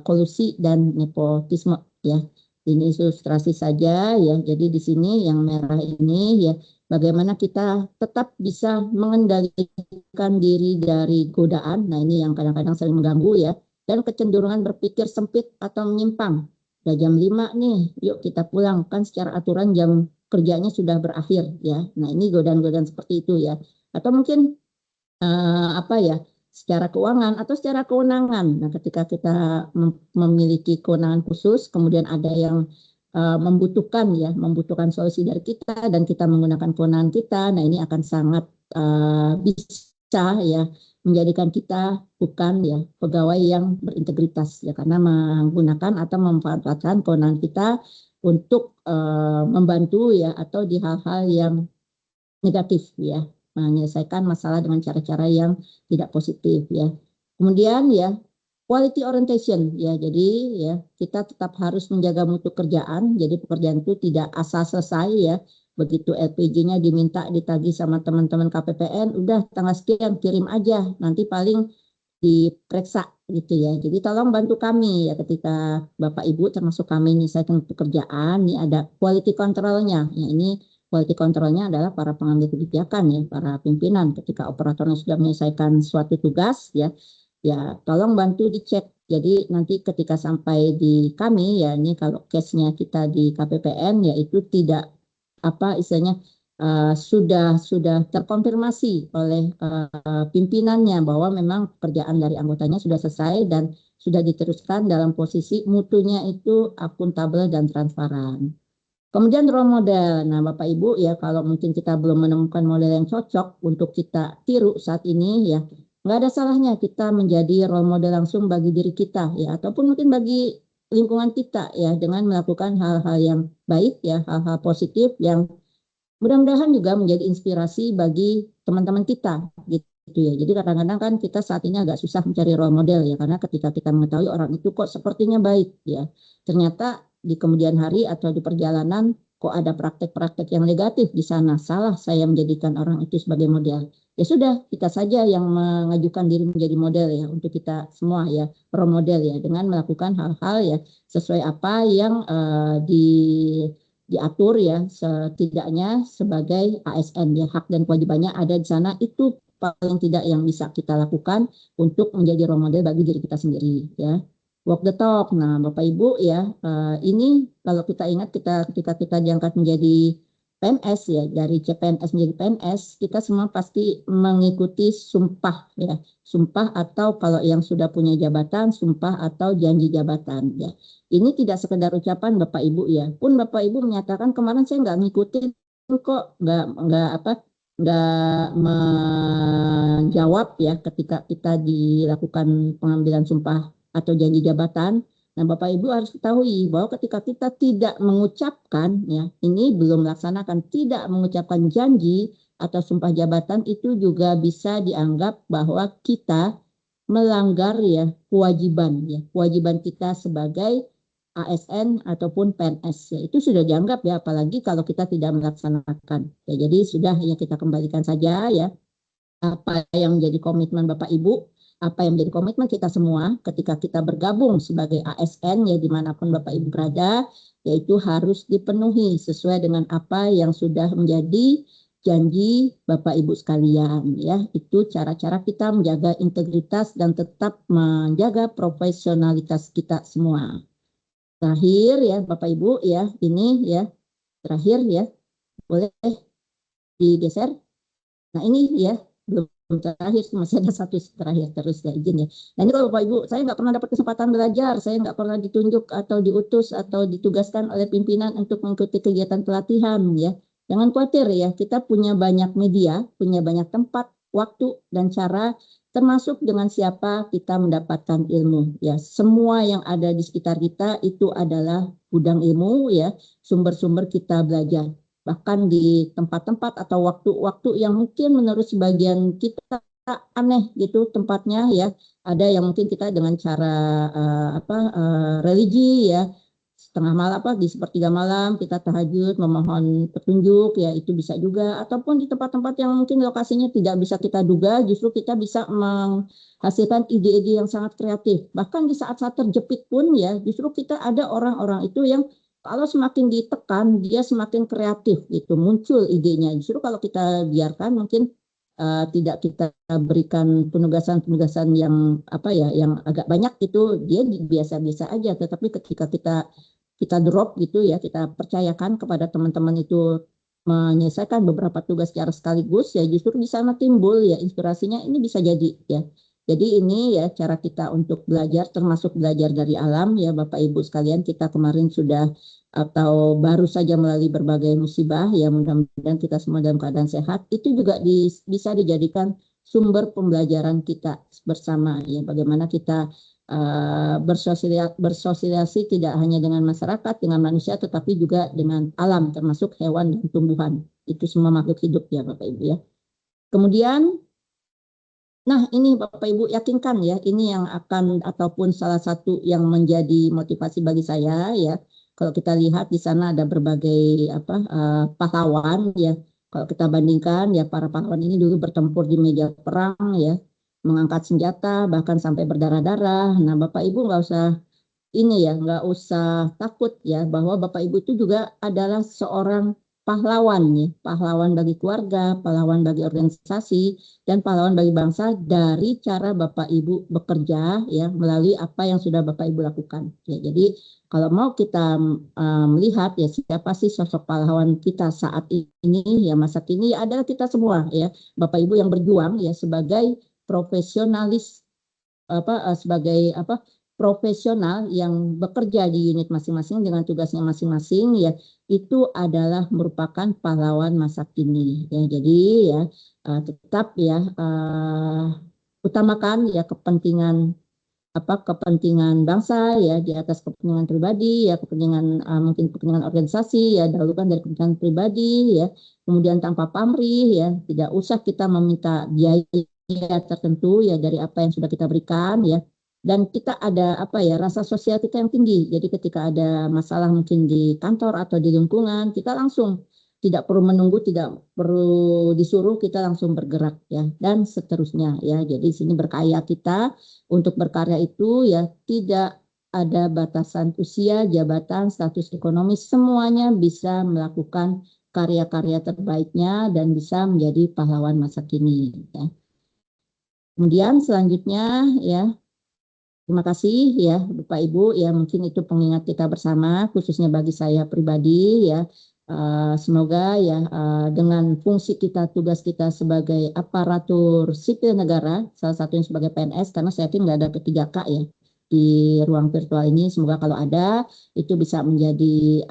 kolusi dan nepotisme ya. Ini ilustrasi saja ya. Jadi di sini yang merah ini ya, bagaimana kita tetap bisa mengendalikan diri dari godaan. Nah, ini yang kadang-kadang sering mengganggu ya, dan kecenderungan berpikir sempit atau menyimpang. Udah jam 5 nih, yuk kita pulang, kan secara aturan jam kerjanya sudah berakhir ya. Nah, ini godaan-godaan seperti itu ya. Atau mungkin apa ya, secara keuangan atau secara kewenangan. Nah, ketika kita memiliki kewenangan khusus, kemudian ada yang membutuhkan solusi dari kita dan kita menggunakan kewenangan kita, nah ini akan sangat bisa ya menjadikan kita bukan ya pegawai yang berintegritas ya, karena menggunakan atau memanfaatkan kewenangan kita untuk membantu ya atau di hal-hal yang negatif ya, menyelesaikan masalah dengan cara-cara yang tidak positif ya. Kemudian ya quality orientation ya, jadi ya kita tetap harus menjaga mutu kerjaan. Jadi pekerjaan itu tidak asal selesai ya. Begitu LPG-nya diminta ditagih sama teman-teman KPPN, udah tanggal sekian kirim aja, nanti paling diperiksa gitu ya. Jadi tolong bantu kami ya ketika Bapak Ibu termasuk kami menyelesaikan pekerjaan, ini ada quality control-nya. Ya, ini quality control-nya adalah para pengambil kebijakan ya, para pimpinan ketika operatornya sudah menyelesaikan suatu tugas ya, ya tolong bantu dicek. Jadi nanti ketika sampai di kami ya, ini kalau case-nya kita di KPPN ya, itu tidak apa istilahnya sudah terkonfirmasi oleh pimpinannya bahwa memang pekerjaan dari anggotanya sudah selesai dan sudah diteruskan dalam posisi mutunya itu akuntabel dan transparan. Kemudian role model. Nah, Bapak Ibu ya, kalau mungkin kita belum menemukan model yang cocok untuk kita tiru saat ini ya, nggak ada salahnya kita menjadi role model langsung bagi diri kita ya, ataupun mungkin bagi lingkungan kita ya, dengan melakukan hal-hal yang baik ya, hal-hal positif yang mudah-mudahan juga menjadi inspirasi bagi teman-teman kita gitu ya. Jadi kadang-kadang kan kita saat ini agak susah mencari role model ya, karena ketika kita mengetahui orang itu kok sepertinya baik ya, ternyata di kemudian hari atau di perjalanan kok ada praktek-praktek yang negatif di sana, salah saya menjadikan orang itu sebagai model. Ya sudah, kita saja yang mengajukan diri menjadi model ya untuk kita semua ya, role model ya, dengan melakukan hal-hal ya sesuai apa yang diatur ya, setidaknya sebagai ASN ya, hak dan kewajibannya ada di sana, itu paling tidak yang bisa kita lakukan untuk menjadi role model bagi diri kita sendiri ya. Walk the talk. Nah, Bapak Ibu ya, ini kalau kita ingat ketika kita diangkat menjadi PNS ya, dari CPNS menjadi PNS, kita semua pasti mengikuti sumpah ya, sumpah atau kalau yang sudah punya jabatan, sumpah atau janji jabatan ya. Ini tidak sekedar ucapan Bapak Ibu ya, pun Bapak Ibu menyatakan kemarin saya nggak ngikutin kok, nggak apa nggak menjawab ya ketika kita dilakukan pengambilan sumpah atau janji jabatan. Nah, Bapak Ibu harus ketahui bahwa ketika kita tidak mengucapkan ya, ini belum melaksanakan, tidak mengucapkan janji atau sumpah jabatan itu juga bisa dianggap bahwa kita melanggar ya kewajiban kita sebagai ASN ataupun PNS ya, itu sudah dianggap ya, apalagi kalau kita tidak melaksanakan ya. Jadi sudah ya, kita kembalikan saja ya apa yang menjadi komitmen Bapak Ibu, apa yang menjadi komitmen kita semua ketika kita bergabung sebagai ASN ya, dimanapun Bapak Ibu berada, yaitu harus dipenuhi sesuai dengan apa yang sudah menjadi janji Bapak Ibu sekalian ya. Itu cara-cara kita menjaga integritas dan tetap menjaga profesionalitas kita semua. Terakhir ya Bapak Ibu ya, ini ya terakhir ya, boleh digeser. Nah ini ya belum terakhir, masih ada satu terakhir terus ya, izin ya. Nah ini kalau Bapak Ibu, saya nggak pernah dapat kesempatan belajar, saya nggak pernah ditunjuk atau diutus atau ditugaskan oleh pimpinan untuk mengikuti kegiatan pelatihan ya. Jangan khawatir ya, kita punya banyak media, punya banyak tempat, waktu dan cara, termasuk dengan siapa kita mendapatkan ilmu ya. Semua yang ada di sekitar kita itu adalah gudang ilmu ya, sumber-sumber kita belajar. Bahkan di tempat-tempat atau waktu-waktu yang mungkin menurut sebagian kita aneh gitu tempatnya ya, ada yang mungkin kita dengan cara religi ya, setengah malam di sepertiga malam kita tahajud memohon petunjuk ya, itu bisa juga, ataupun di tempat-tempat yang mungkin lokasinya tidak bisa kita duga, justru kita bisa menghasilkan ide-ide yang sangat kreatif. Bahkan di saat-saat terjepit pun ya, justru kita ada orang-orang itu yang kalau semakin ditekan dia semakin kreatif gitu, muncul idenya. Justru kalau kita biarkan mungkin tidak kita berikan penugasan-penugasan yang yang agak banyak itu, dia biasa-biasa aja. Tetapi ketika kita drop gitu ya, kita percayakan kepada teman-teman itu menyelesaikan beberapa tugas secara sekaligus ya, justru di sana timbul ya inspirasinya, ini bisa jadi ya. Jadi ini ya cara kita untuk belajar, termasuk belajar dari alam ya Bapak Ibu sekalian. Kita kemarin sudah atau baru saja melalui berbagai musibah ya, mudah-mudahan kita semua dalam keadaan sehat. Itu juga bisa dijadikan sumber pembelajaran kita bersama ya, bagaimana kita bersosialisasi tidak hanya dengan masyarakat, dengan manusia, tetapi juga dengan alam, termasuk hewan dan tumbuhan. Itu semua makhluk hidup ya Bapak Ibu ya. Kemudian, nah ini Bapak Ibu yakinkan ya, ini yang akan ataupun salah satu yang menjadi motivasi bagi saya ya. Kalau kita lihat di sana ada berbagai pahlawan ya. Kalau kita bandingkan ya, para pahlawan ini dulu bertempur di meja perang ya, mengangkat senjata bahkan sampai berdarah-darah. Nah Bapak Ibu nggak usah nggak usah takut ya, bahwa Bapak Ibu itu juga adalah seorang pahlawan ya, pahlawan bagi keluarga, pahlawan bagi organisasi, dan pahlawan bagi bangsa dari cara Bapak Ibu bekerja ya, melalui apa yang sudah Bapak Ibu lakukan. Ya, jadi kalau mau kita melihat ya, siapa sih sosok pahlawan kita saat ini ya, masa kini ya, adalah kita semua ya, Bapak Ibu yang berjuang ya sebagai profesionalis sebagai profesional yang bekerja di unit masing-masing dengan tugasnya masing-masing ya, itu adalah merupakan pahlawan masa kini ya. Jadi ya tetap ya utamakan ya kepentingan bangsa ya di atas kepentingan pribadi ya, kepentingan mungkin kepentingan organisasi ya, dahulukan dari kepentingan pribadi ya. Kemudian tanpa pamrih ya, tidak usah kita meminta biaya tertentu ya dari apa yang sudah kita berikan ya. Dan kita ada rasa sosial kita yang tinggi. Jadi ketika ada masalah mungkin di kantor atau di lingkungan, kita langsung tidak perlu menunggu, tidak perlu disuruh, kita langsung bergerak ya, dan seterusnya ya. Jadi di sini berkarya kita, untuk berkarya itu ya tidak ada batasan usia, jabatan, status ekonomi, semuanya bisa melakukan karya-karya terbaiknya dan bisa menjadi pahlawan masa kini ya. Kemudian selanjutnya ya, terima kasih ya Bapak Ibu ya, mungkin itu pengingat kita bersama khususnya bagi saya pribadi ya. Semoga ya dengan fungsi kita, tugas kita sebagai aparatur sipil negara, salah satunya sebagai PNS, karena saya yakin nggak ada P3K ya di ruang virtual ini, semoga kalau ada itu bisa menjadi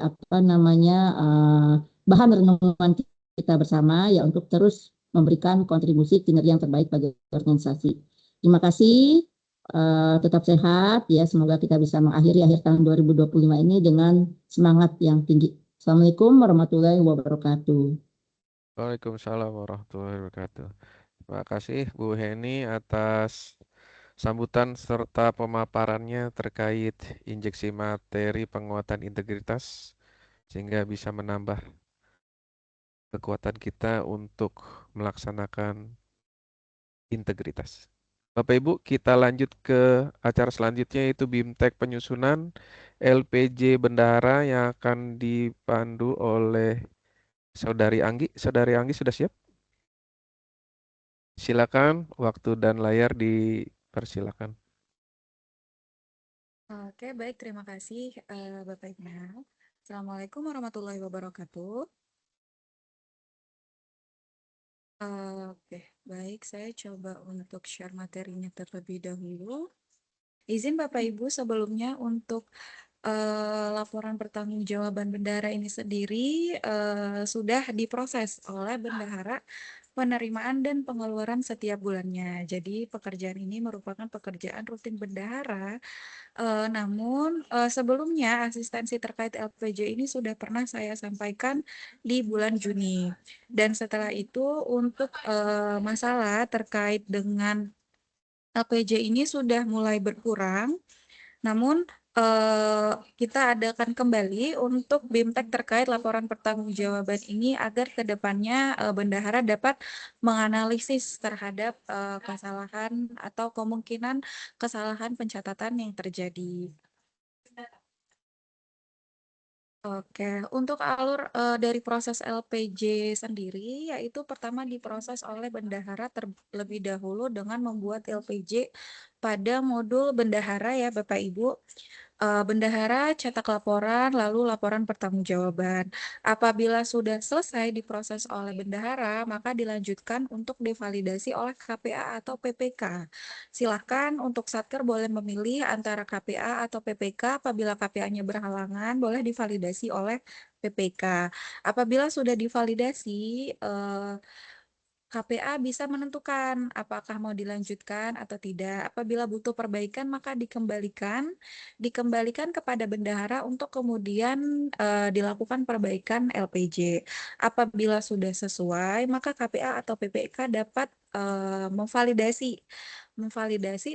bahan renungan kita bersama ya, untuk terus memberikan kontribusi kinerja yang terbaik bagi organisasi. Terima kasih. Tetap sehat ya. Semoga kita bisa mengakhiri akhir tahun 2025 ini dengan semangat yang tinggi. Assalamualaikum warahmatullahi wabarakatuh. Waalaikumsalam warahmatullahi wabarakatuh. Terima kasih Bu Heni atas sambutan serta pemaparannya terkait injeksi materi penguatan integritas sehingga bisa menambah kekuatan kita untuk melaksanakan integritas. Bapak Ibu, kita lanjut ke acara selanjutnya yaitu BIMTEK penyusunan LPJ Bendahara yang akan dipandu oleh Saudari Anggi. Saudari Anggi sudah siap? Silakan, waktu dan layar dipersilakan. Oke, baik. Terima kasih, Bapak Ibu. Assalamualaikum warahmatullahi wabarakatuh. Oke, baik. Saya coba untuk share materinya terlebih dahulu. Izin Bapak Ibu sebelumnya untuk laporan pertanggungjawaban bendahara ini sendiri sudah diproses oleh bendahara penerimaan dan pengeluaran setiap bulannya. Jadi pekerjaan ini merupakan pekerjaan rutin bendahara. Namun sebelumnya asistensi terkait LPJ ini sudah pernah saya sampaikan di bulan Juni. Dan setelah itu untuk masalah terkait dengan LPJ ini sudah mulai berkurang. Namun kita adakan kembali untuk BIMTEK terkait laporan pertanggungjawaban ini agar ke depannya bendahara dapat menganalisis terhadap kesalahan atau kemungkinan kesalahan pencatatan yang terjadi. Oke, untuk alur dari proses LPJ sendiri, yaitu pertama diproses oleh bendahara terlebih dahulu dengan membuat LPJ pada modul bendahara ya Bapak Ibu. Bendahara cetak laporan, lalu laporan pertanggungjawaban. Apabila sudah selesai diproses oleh bendahara, maka dilanjutkan untuk divalidasi oleh KPA atau PPK. Silahkan untuk Satker boleh memilih antara KPA atau PPK. Apabila KPA-nya berhalangan, boleh divalidasi oleh PPK. Apabila sudah divalidasi, KPA bisa menentukan apakah mau dilanjutkan atau tidak. Apabila butuh perbaikan, maka dikembalikan kepada bendahara untuk kemudian dilakukan perbaikan LPJ. Apabila sudah sesuai, maka KPA atau PPK dapat memvalidasi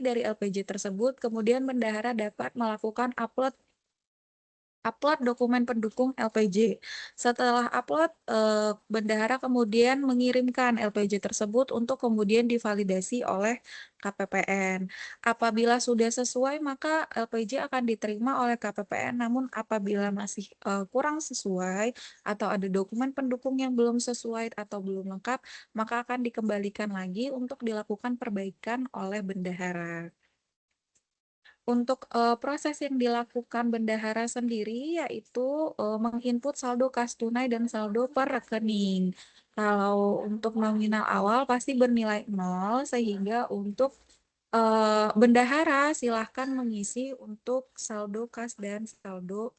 dari LPJ tersebut. Kemudian bendahara dapat melakukan upload dokumen pendukung LPJ. Setelah upload, bendahara kemudian mengirimkan LPJ tersebut untuk kemudian divalidasi oleh KPPN. Apabila sudah sesuai, maka LPJ akan diterima oleh KPPN. Namun apabila masih kurang sesuai atau ada dokumen pendukung yang belum sesuai atau belum lengkap, maka akan dikembalikan lagi untuk dilakukan perbaikan oleh bendahara. Untuk proses yang dilakukan bendahara sendiri yaitu menginput saldo kas tunai dan saldo per rekening. Kalau untuk nominal awal pasti bernilai 0 sehingga untuk bendahara silahkan mengisi untuk saldo kas dan saldo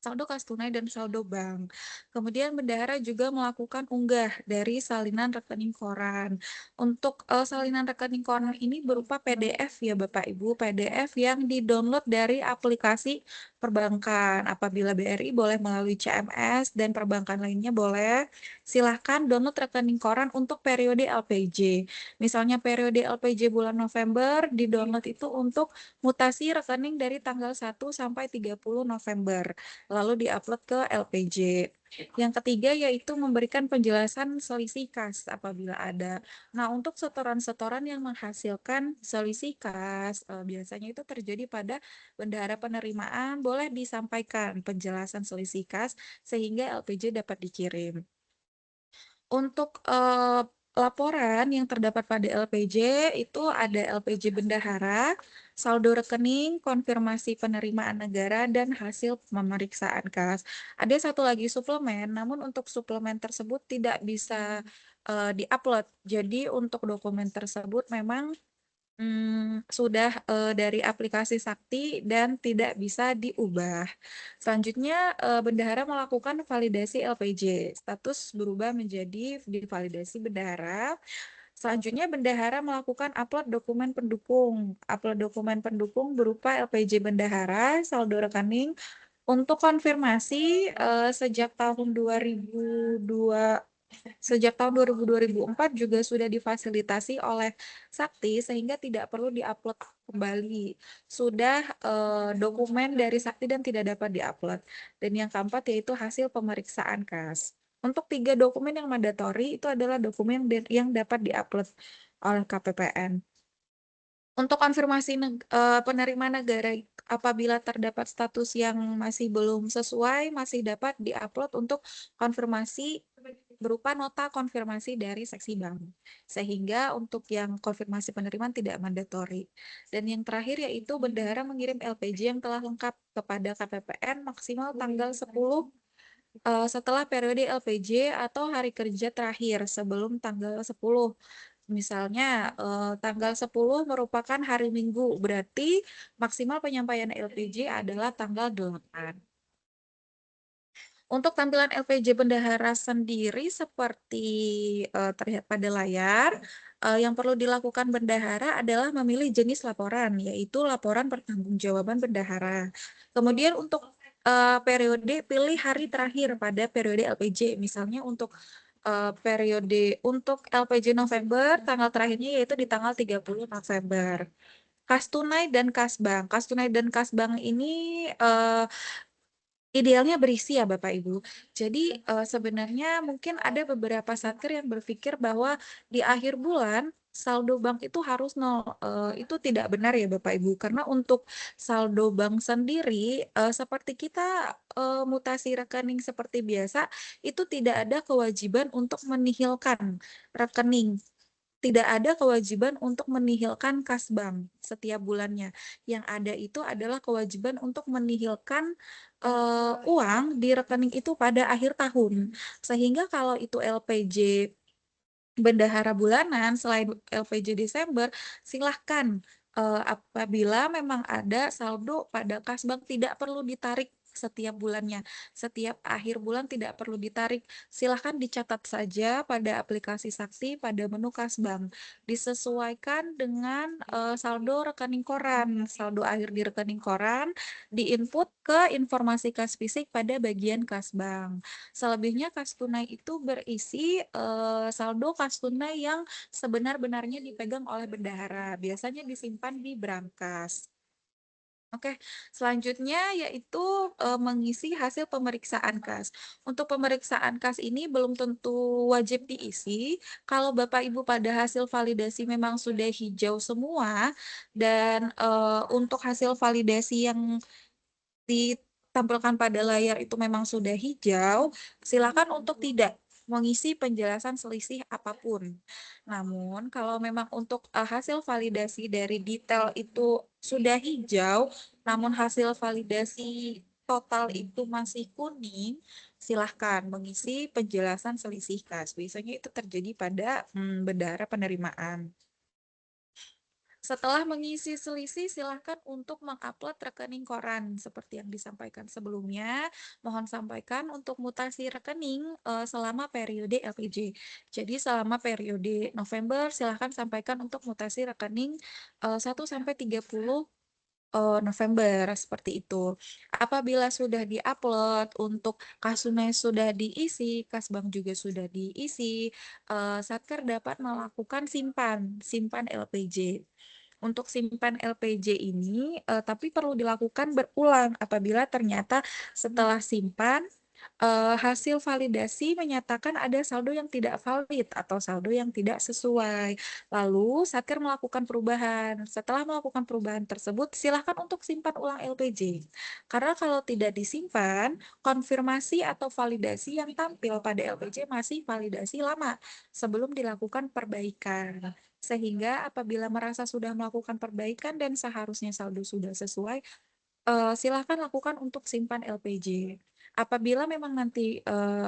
kas tunai dan saldo bank. Kemudian bendahara juga melakukan unggah dari salinan rekening koran. Untuk salinan rekening koran ini berupa PDF ya Bapak Ibu, PDF yang di-download dari aplikasi perbankan. Apabila BRI boleh melalui CMS dan perbankan lainnya boleh. Silahkan download rekening koran untuk periode LPJ. Misalnya periode LPJ bulan November, di-download itu untuk mutasi rekening dari tanggal 1 sampai 30 November lalu diupload ke LPJ. Yang ketiga yaitu memberikan penjelasan selisih kas apabila ada. Nah, untuk setoran-setoran yang menghasilkan selisih kas, biasanya itu terjadi pada bendahara penerimaan, boleh disampaikan penjelasan selisih kas sehingga LPJ dapat dikirim. Untuk laporan yang terdapat pada LPJ itu ada LPJ bendahara, saldo rekening, konfirmasi penerimaan negara, dan hasil pemeriksaan kas. Ada satu lagi suplemen, namun untuk suplemen tersebut tidak bisa diupload. Jadi untuk dokumen tersebut memang sudah dari aplikasi Sakti dan tidak bisa diubah. Selanjutnya, bendahara melakukan validasi LPJ, status berubah menjadi divalidasi bendahara. Selanjutnya, bendahara melakukan upload dokumen pendukung. Upload dokumen pendukung berupa LPJ bendahara, saldo rekening. Untuk konfirmasi, sejak tahun 2004 juga sudah difasilitasi oleh Sakti sehingga tidak perlu diupload kembali. Sudah dokumen dari Sakti dan tidak dapat diupload. Dan yang keempat yaitu hasil pemeriksaan KAS. Untuk 3 dokumen yang mandatori itu adalah dokumen yang dapat diupload oleh KPPN. Untuk konfirmasi penerima negara apabila terdapat status yang masih belum sesuai, masih dapat diupload untuk konfirmasi berupa nota konfirmasi dari seksi bank. Sehingga untuk yang konfirmasi penerimaan tidak mandatori. Dan yang terakhir yaitu bendahara mengirim LPJ yang telah lengkap kepada KPPN maksimal tanggal 10 setelah periode LPJ atau hari kerja terakhir sebelum tanggal 10. Misalnya tanggal 10 merupakan hari Minggu, berarti maksimal penyampaian LPJ adalah tanggal 8. Untuk tampilan LPJ bendahara sendiri seperti terlihat pada layar, yang perlu dilakukan bendahara adalah memilih jenis laporan, yaitu laporan pertanggungjawaban bendahara. Kemudian untuk periode, pilih hari terakhir pada periode LPJ. Misalnya untuk periode untuk LPJ November, tanggal terakhirnya yaitu di tanggal 30 November. Kas tunai dan kas bank. Kas tunai dan kas bank ini idealnya berisi ya Bapak Ibu. Jadi sebenarnya mungkin ada beberapa satker yang berpikir bahwa di akhir bulan saldo bank itu harus nol. Itu tidak benar ya Bapak Ibu. Karena untuk saldo bank sendiri seperti kita mutasi rekening seperti biasa itu tidak ada kewajiban untuk menihilkan rekening. Tidak ada kewajiban untuk menihilkan kas bank setiap bulannya. Yang ada itu adalah kewajiban untuk menihilkan uang di rekening itu pada akhir tahun. Sehingga kalau itu LPJ bendahara bulanan selain LPJ Desember, silahkan apabila memang ada saldo pada kas bank tidak perlu ditarik setiap bulannya. Setiap akhir bulan tidak perlu ditarik. Silahkan dicatat saja pada aplikasi Sakti pada menu kas bank. Disesuaikan dengan saldo rekening koran. Saldo akhir di rekening koran diinput ke informasi kas fisik pada bagian kas bank. Selebihnya kas tunai itu berisi saldo kas tunai yang sebenar-benarnya dipegang oleh bendahara. Biasanya disimpan di brankas. Oke, selanjutnya yaitu mengisi hasil pemeriksaan kas. Untuk pemeriksaan kas ini belum tentu wajib diisi. Kalau Bapak Ibu pada hasil validasi memang sudah hijau semua dan untuk hasil validasi yang ditampilkan pada layar itu memang sudah hijau, silakan untuk tidak mengisi penjelasan selisih apapun. Namun, kalau memang untuk hasil validasi dari detail itu sudah hijau, namun hasil validasi total itu masih kuning, silahkan mengisi penjelasan selisih kas. Biasanya itu terjadi pada bendahara penerimaan. Setelah mengisi selisih, silahkan untuk mengupload rekening koran seperti yang disampaikan sebelumnya. Mohon sampaikan untuk mutasi rekening selama periode LPJ. Jadi selama periode November, silahkan sampaikan untuk mutasi rekening 1 sampai 30 November seperti itu. Apabila sudah diupload untuk kas tunai sudah diisi, kas bank juga sudah diisi, Satker dapat melakukan simpan LPJ. Untuk simpan LPJ ini, tapi perlu dilakukan berulang apabila ternyata setelah simpan, hasil validasi menyatakan ada saldo yang tidak valid atau saldo yang tidak sesuai. Lalu Satker melakukan perubahan. Setelah melakukan perubahan tersebut, silakan untuk simpan ulang LPJ. Karena kalau tidak disimpan, konfirmasi atau validasi yang tampil pada LPJ masih validasi lama sebelum dilakukan perbaikan. Sehingga apabila merasa sudah melakukan perbaikan dan seharusnya saldo sudah sesuai, silakan lakukan untuk simpan LPJ. Apabila memang nanti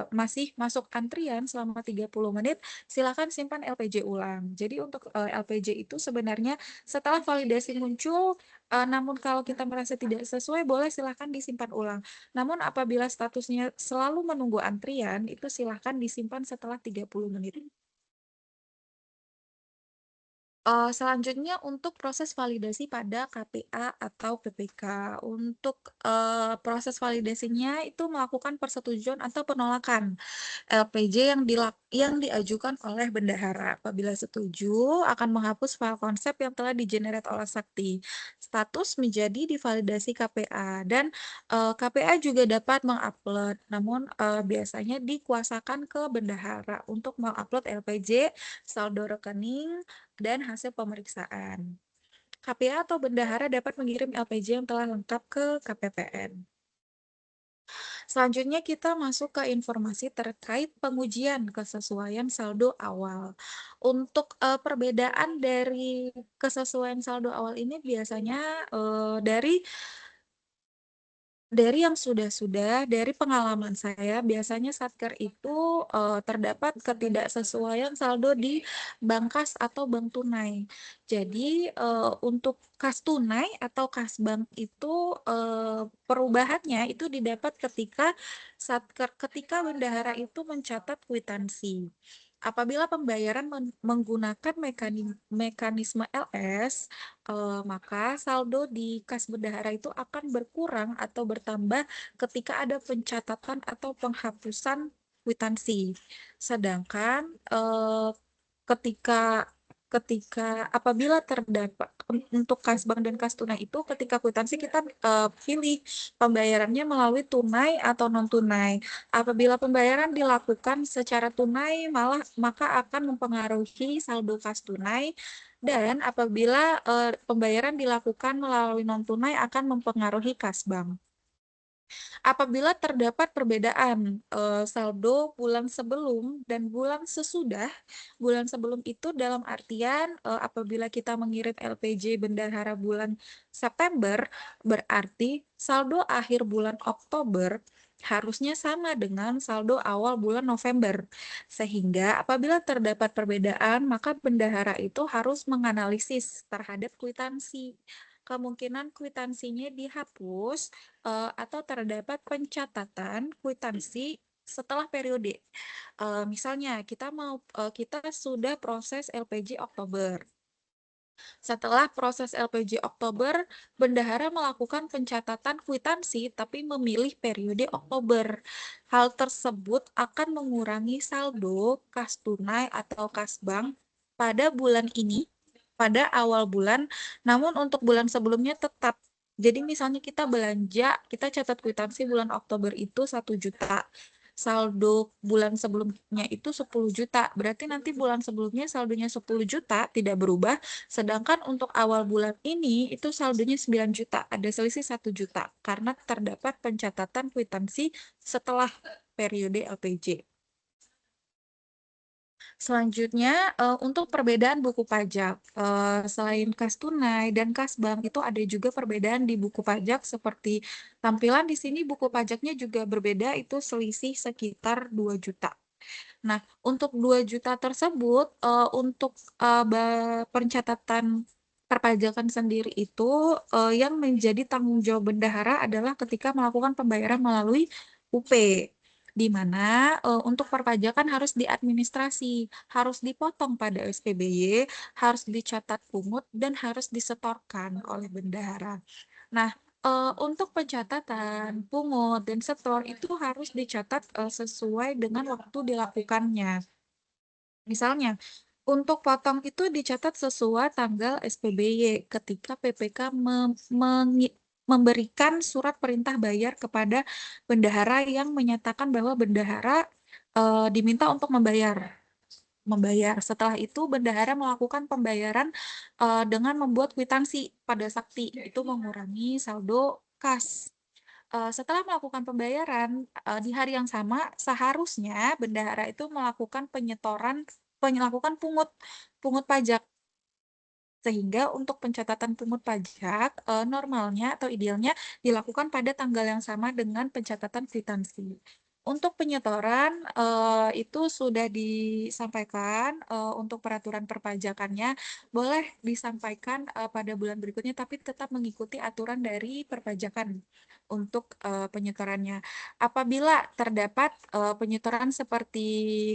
masih masuk antrian selama 30 menit, silakan simpan LPJ ulang. Jadi untuk LPJ itu sebenarnya setelah validasi muncul, namun kalau kita merasa tidak sesuai, boleh silakan disimpan ulang. Namun apabila statusnya selalu menunggu antrian, itu silakan disimpan setelah 30 menit. Selanjutnya untuk proses validasi pada KPA atau PPK. Untuk proses validasinya itu melakukan persetujuan atau penolakan LPJ yang diajukan oleh bendahara. Apabila setuju, akan menghapus file konsep yang telah di-generate oleh Sakti. Status menjadi divalidasi KPA dan KPA juga dapat mengupload. Namun biasanya dikuasakan ke bendahara untuk mengupload LPJ, saldo rekening, dan hasil pemeriksaan. KPA atau bendahara dapat mengirim LPJ yang telah lengkap ke KPPN. Selanjutnya kita masuk ke informasi terkait pengujian kesesuaian saldo awal. Untuk perbedaan dari kesesuaian saldo awal ini biasanya dari yang sudah-sudah, dari pengalaman saya, biasanya Satker itu terdapat ketidaksesuaian saldo di bank kas atau bank tunai. Jadi untuk kas tunai atau kas bank itu perubahannya itu didapat ketika bendahara itu mencatat kwitansi. Apabila pembayaran menggunakan mekanisme LS, maka saldo di kas bendahara itu akan berkurang atau bertambah ketika ada pencatatan atau penghapusan kwitansi. Sedangkan ketika ketika apabila terdapat untuk kas bank dan kas tunai itu ketika kwitansi kita pilih pembayarannya melalui tunai atau non tunai. Apabila pembayaran dilakukan secara tunai maka akan mempengaruhi saldo kas tunai dan apabila pembayaran dilakukan melalui non tunai akan mempengaruhi kas bank. Apabila terdapat perbedaan saldo bulan sebelum dan bulan sesudah, bulan sebelum itu dalam artian apabila kita mengirim LPJ bendahara bulan September, berarti saldo akhir bulan Oktober harusnya sama dengan saldo awal bulan November. Sehingga apabila terdapat perbedaan, maka bendahara itu harus menganalisis terhadap kwitansi. Kemungkinan kwitansinya dihapus atau terdapat pencatatan kwitansi setelah periode. Misalnya kita sudah proses LPJ Oktober. Setelah proses LPJ Oktober, bendahara melakukan pencatatan kwitansi tapi memilih periode Oktober. Hal tersebut akan mengurangi saldo kas tunai atau kas bank pada bulan ini, pada awal bulan, namun untuk bulan sebelumnya tetap. Jadi misalnya kita belanja, kita catat kwitansi bulan Oktober itu 1 juta. Saldo bulan sebelumnya itu 10 juta. Berarti nanti bulan sebelumnya saldonya 10 juta tidak berubah. Sedangkan untuk awal bulan ini itu saldonya 9 juta. Ada selisih 1 juta. Karena terdapat pencatatan kwitansi setelah periode LPJ. Selanjutnya, untuk perbedaan buku pajak. Selain kas tunai dan kas bank, itu ada juga perbedaan di buku pajak seperti tampilan di sini buku pajaknya juga berbeda, itu selisih sekitar 2 juta. Nah, untuk 2 juta tersebut, untuk pencatatan perpajakan sendiri itu, yang menjadi tanggung jawab bendahara adalah ketika melakukan pembayaran melalui UP. Di mana untuk perpajakan harus diadministrasi, harus dipotong pada SPBY, harus dicatat pungut, dan harus disetorkan oleh bendahara. Nah, untuk pencatatan, pungut, dan setor itu harus dicatat sesuai dengan waktu dilakukannya. Misalnya, untuk potong itu dicatat sesuai tanggal SPBY ketika PPK memberikan surat perintah bayar kepada bendahara yang menyatakan bahwa bendahara diminta untuk membayar. Setelah itu bendahara melakukan pembayaran dengan membuat kwitansi pada Sakti. Itu mengurangi saldo kas. Setelah melakukan pembayaran di hari yang sama, seharusnya bendahara itu melakukan melakukan pungut pajak. Sehingga untuk pencatatan pungut pajak normalnya atau idealnya dilakukan pada tanggal yang sama dengan pencatatan kwitansi. Untuk penyetoran itu sudah disampaikan untuk peraturan perpajakannya boleh disampaikan pada bulan berikutnya, tapi tetap mengikuti aturan dari perpajakan untuk penyetorannya. Apabila terdapat penyetoran seperti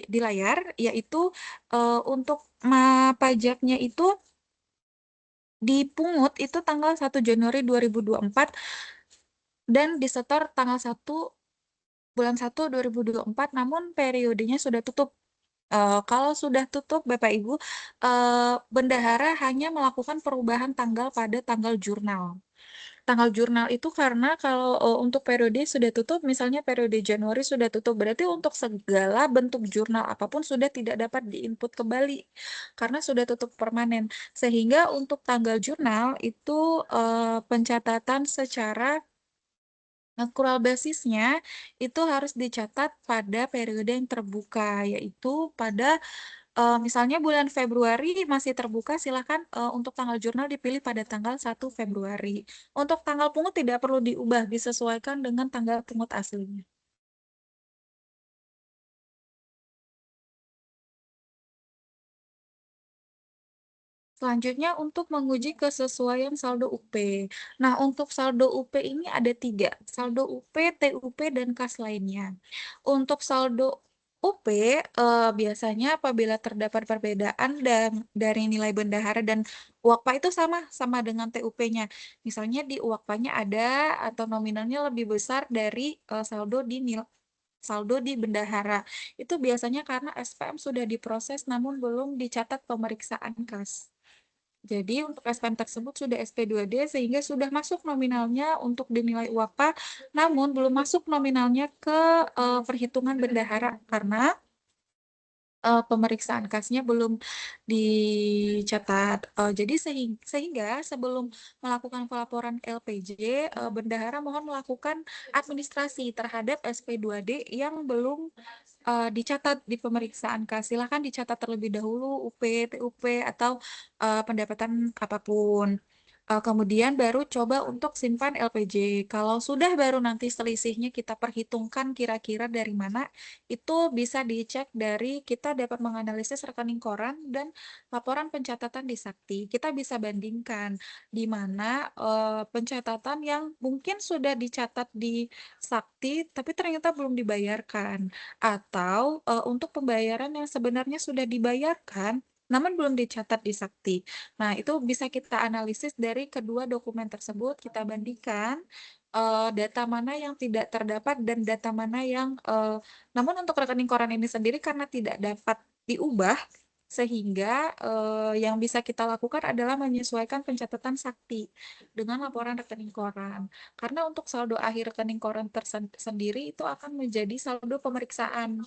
di layar, yaitu untuk pajaknya itu dipungut itu tanggal 1 Januari 2024 dan disetor tanggal 1 bulan 1 2024, namun periodenya sudah tutup. Kalau sudah tutup Bapak Ibu, bendahara hanya melakukan perubahan tanggal pada tanggal jurnal. Tanggal jurnal itu karena kalau untuk periode sudah tutup, misalnya periode Januari sudah tutup, berarti untuk segala bentuk jurnal apapun sudah tidak dapat diinput kembali karena sudah tutup permanen. Sehingga untuk tanggal jurnal itu pencatatan secara accrual basisnya itu harus dicatat pada periode yang terbuka, yaitu pada misalnya bulan Februari masih terbuka, silakan untuk tanggal jurnal dipilih pada tanggal 1 Februari. Untuk tanggal pungut tidak perlu diubah, disesuaikan dengan tanggal pungut aslinya. Selanjutnya untuk menguji kesesuaian saldo UP. Nah, untuk saldo UP ini ada 3, saldo UP, TUP, dan kas lainnya. Untuk saldo UP, biasanya apabila terdapat perbedaan dari nilai bendahara dan UAKPA itu sama dengan TUP-nya. Misalnya di UAKPA-nya ada atau nominalnya lebih besar dari saldo di bendahara. Itu biasanya karena SPM sudah diproses namun belum dicatat pemeriksaan kas. Jadi untuk SPM tersebut sudah SP2D sehingga sudah masuk nominalnya untuk dinilai UAKPA, namun belum masuk nominalnya ke perhitungan bendahara karena pemeriksaan kasnya belum dicatat. Jadi sehingga sebelum melakukan pelaporan LPJ, bendahara mohon melakukan administrasi terhadap SP2D yang belum dicatat di pemeriksaan kas. Silakan dicatat terlebih dahulu UP, TUP, atau pendapatan apapun. Kemudian baru coba untuk simpan LPJ. Kalau sudah baru nanti selisihnya kita perhitungkan kira-kira dari mana, itu bisa dicek dari kita dapat menganalisis rekening koran dan laporan pencatatan di Sakti. Kita bisa bandingkan di mana pencatatan yang mungkin sudah dicatat di Sakti tapi ternyata belum dibayarkan, atau untuk pembayaran yang sebenarnya sudah dibayarkan namun belum dicatat di Sakti. Nah, itu bisa kita analisis dari kedua dokumen tersebut, kita bandingkan data mana yang tidak terdapat dan data mana yang namun untuk rekening koran ini sendiri karena tidak dapat diubah, sehingga yang bisa kita lakukan adalah menyesuaikan pencatatan Sakti dengan laporan rekening koran. Karena untuk saldo akhir rekening koran tersendiri itu akan menjadi saldo pemeriksaan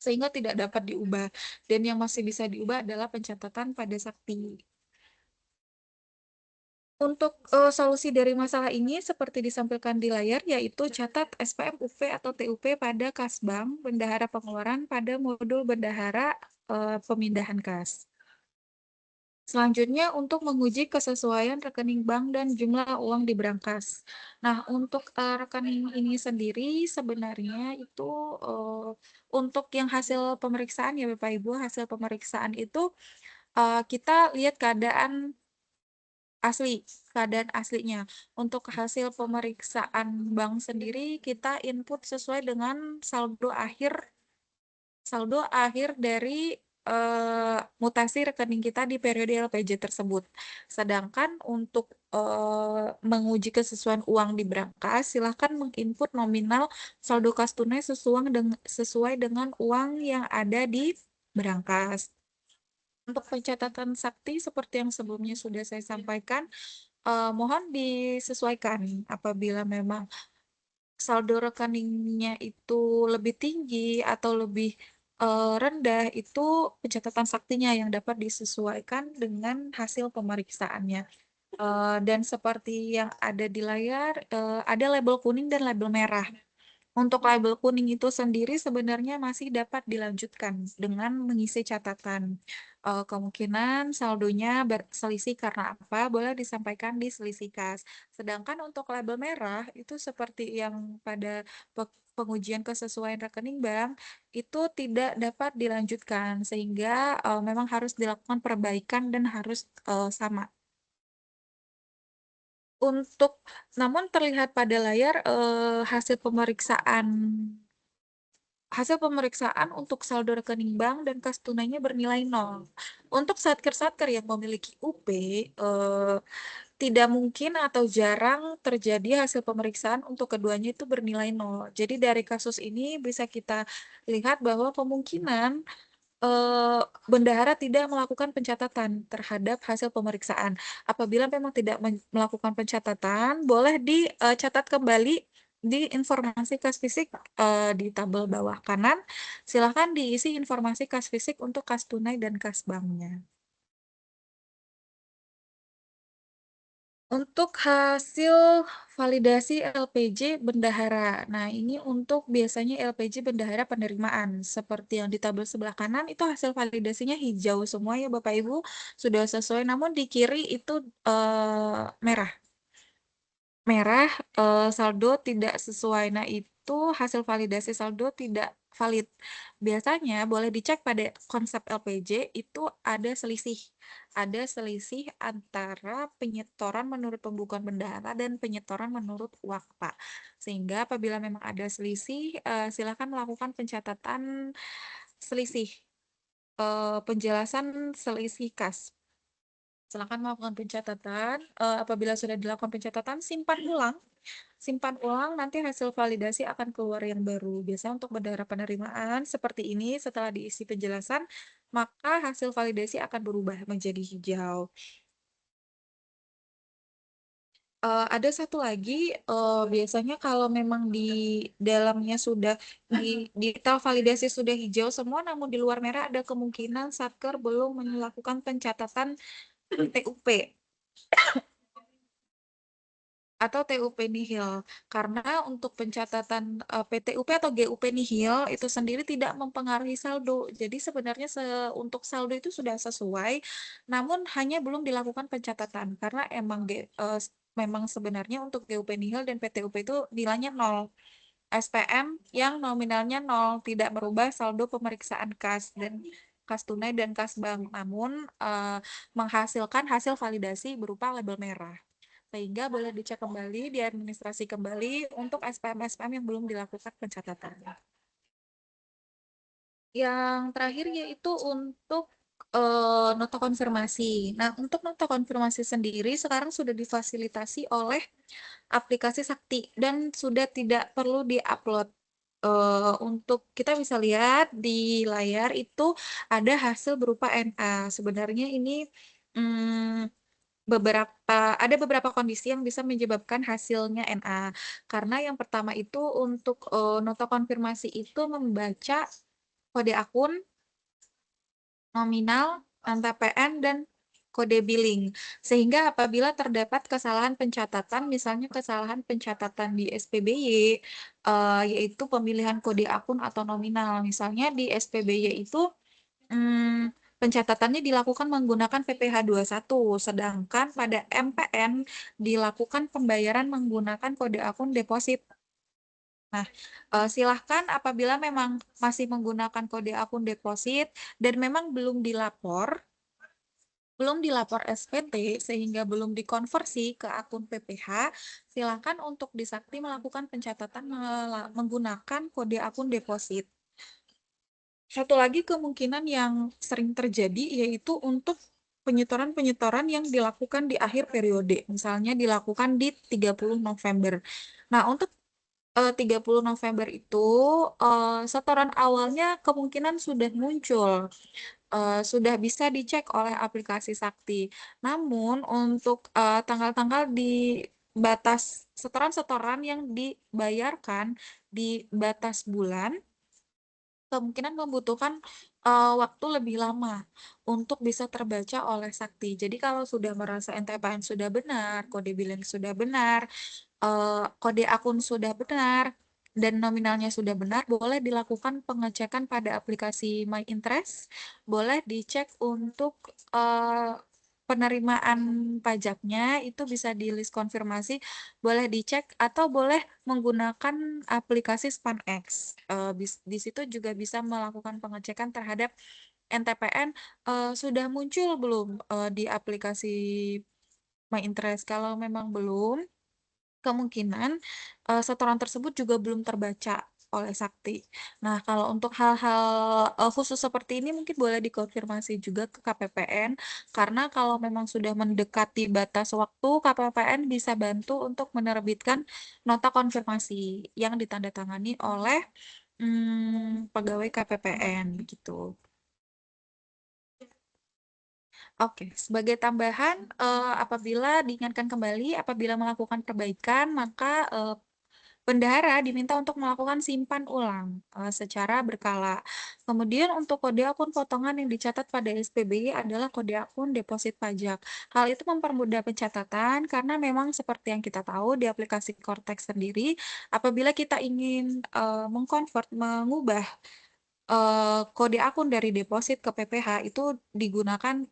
sehingga tidak dapat diubah. Dan yang masih bisa diubah adalah pencatatan pada Sakti. Untuk solusi dari masalah ini seperti disampaikan di layar, yaitu catat SPM UP atau TUP pada kas bank, bendahara pengeluaran pada modul bendahara pemindahan kas. Selanjutnya untuk menguji kesesuaian rekening bank dan jumlah uang di brankas. Nah, untuk rekening ini sendiri sebenarnya itu untuk yang hasil pemeriksaan ya Bapak Ibu, hasil pemeriksaan itu kita lihat keadaan aslinya. Untuk hasil pemeriksaan bank sendiri kita input sesuai dengan saldo akhir dari mutasi rekening kita di periode LPJ tersebut. Sedangkan untuk menguji kesesuaian uang di brankas, silakan menginput nominal saldo kas tunai sesuai dengan uang yang ada di brankas. Untuk pencatatan Sakti seperti yang sebelumnya sudah saya sampaikan, mohon disesuaikan apabila memang saldo rekeningnya itu lebih tinggi atau lebih rendah, itu pencatatan Saktinya yang dapat disesuaikan dengan hasil pemeriksaannya. Dan seperti yang ada di layar, ada label kuning dan label merah. Untuk label kuning itu sendiri sebenarnya masih dapat dilanjutkan dengan mengisi catatan. Kemungkinan saldonya berselisih karena apa, boleh disampaikan di selisih kas. Sedangkan untuk label merah itu seperti yang pada pengujian kesesuaian rekening bank itu tidak dapat dilanjutkan sehingga memang harus dilakukan perbaikan dan harus sama. Untuk namun terlihat pada layar hasil pemeriksaan untuk saldo rekening bank dan kas tunainya bernilai nol. Untuk satker-satker yang memiliki UP, tidak mungkin atau jarang terjadi hasil pemeriksaan untuk keduanya itu bernilai nol. Jadi dari kasus ini bisa kita lihat bahwa kemungkinan bendahara tidak melakukan pencatatan terhadap hasil pemeriksaan. Apabila memang tidak melakukan pencatatan, boleh dicatat kembali di informasi kas fisik di tabel bawah kanan. Silakan diisi informasi kas fisik untuk kas tunai dan kas banknya. Untuk hasil validasi LPJ bendahara. Nah, ini untuk biasanya LPJ bendahara penerimaan. Seperti yang di tabel sebelah kanan, itu hasil validasinya hijau semua ya Bapak Ibu. Sudah sesuai, namun di kiri itu merah. Merah, saldo tidak sesuai. Nah, itu hasil validasi saldo tidak valid. Biasanya boleh dicek pada konsep LPJ itu ada selisih. Ada selisih antara penyetoran menurut pembukuan bendahara dan penyetoran menurut WAKPA. Sehingga apabila memang ada selisih, silakan melakukan pencatatan selisih, penjelasan selisih kas. Silakan melakukan pencatatan. Apabila sudah dilakukan pencatatan, simpan ulang, nanti hasil validasi akan keluar yang baru. Biasanya untuk bendahara penerimaan seperti ini, setelah diisi penjelasan, maka hasil validasi akan berubah menjadi hijau. Ada satu lagi, biasanya kalau memang di dalamnya sudah di detail validasi sudah hijau semua, namun di luar merah ada kemungkinan satker belum melakukan pencatatan TUP. Atau TUP nihil. Karena untuk pencatatan PTUP atau GUP nihil itu sendiri tidak mempengaruhi saldo. Jadi sebenarnya untuk saldo itu sudah sesuai, namun hanya belum dilakukan pencatatan karena memang sebenarnya untuk GUP nihil dan PTUP itu nilainya 0. SPM yang nominalnya 0 tidak merubah saldo pemeriksaan kas dan kas tunai dan kas bank, namun menghasilkan hasil validasi berupa label merah. Sehingga boleh dicek kembali, diadministrasi kembali untuk SPM-SPM yang belum dilakukan pencatatan. Yang terakhir yaitu untuk nota konfirmasi. Nah, untuk nota konfirmasi sendiri sekarang sudah difasilitasi oleh aplikasi Sakti dan sudah tidak perlu diupload. Untuk kita bisa lihat di layar itu ada hasil berupa NA. Sebenarnya ini ada beberapa kondisi yang bisa menyebabkan hasilnya NA. Karena yang pertama itu untuk nota konfirmasi itu membaca kode akun, nominal, angka PN, dan kode billing. Sehingga apabila terdapat kesalahan pencatatan, misalnya kesalahan pencatatan di SPBY, yaitu pemilihan kode akun atau nominal. Misalnya di SPBY itu pencatatannya dilakukan menggunakan PPH 21, sedangkan pada MPN dilakukan pembayaran menggunakan kode akun deposit. Nah, silahkan apabila memang masih menggunakan kode akun deposit dan memang belum dilapor SPT sehingga belum dikonversi ke akun PPH, silakan untuk di Sakti melakukan pencatatan menggunakan kode akun deposit. Satu lagi kemungkinan yang sering terjadi yaitu untuk penyetoran-penyetoran yang dilakukan di akhir periode, misalnya dilakukan di 30 November. Nah, untuk 30 November itu setoran awalnya kemungkinan sudah muncul, sudah bisa dicek oleh aplikasi Sakti. Namun untuk tanggal-tanggal di batas setoran-setoran yang dibayarkan di batas bulan, kemungkinan membutuhkan waktu lebih lama untuk bisa terbaca oleh Sakti. Jadi kalau sudah merasa NTPN sudah benar, kode billing sudah benar, kode akun sudah benar, dan nominalnya sudah benar, boleh dilakukan pengecekan pada aplikasi My Interest, boleh dicek untuk penerimaan pajaknya itu bisa di list konfirmasi, boleh dicek atau boleh menggunakan aplikasi SpanX. Di situ juga bisa melakukan pengecekan terhadap NTPN sudah muncul belum di aplikasi My Interest. Kalau memang belum, kemungkinan setoran tersebut juga belum terbaca oleh Sakti. Nah, kalau untuk hal-hal khusus seperti ini mungkin boleh dikonfirmasi juga ke KPPN, karena kalau memang sudah mendekati batas waktu, KPPN bisa bantu untuk menerbitkan nota konfirmasi yang ditandatangani oleh pegawai KPPN gitu. Oke, sebagai tambahan, apabila diingatkan kembali, apabila melakukan perbaikan, maka bendahara diminta untuk melakukan simpan ulang secara berkala. Kemudian untuk kode akun potongan yang dicatat pada SPBY adalah kode akun deposit pajak. Hal itu mempermudah pencatatan karena memang seperti yang kita tahu di aplikasi Cortex sendiri, apabila kita ingin mengubah kode akun dari deposit ke PPH itu digunakan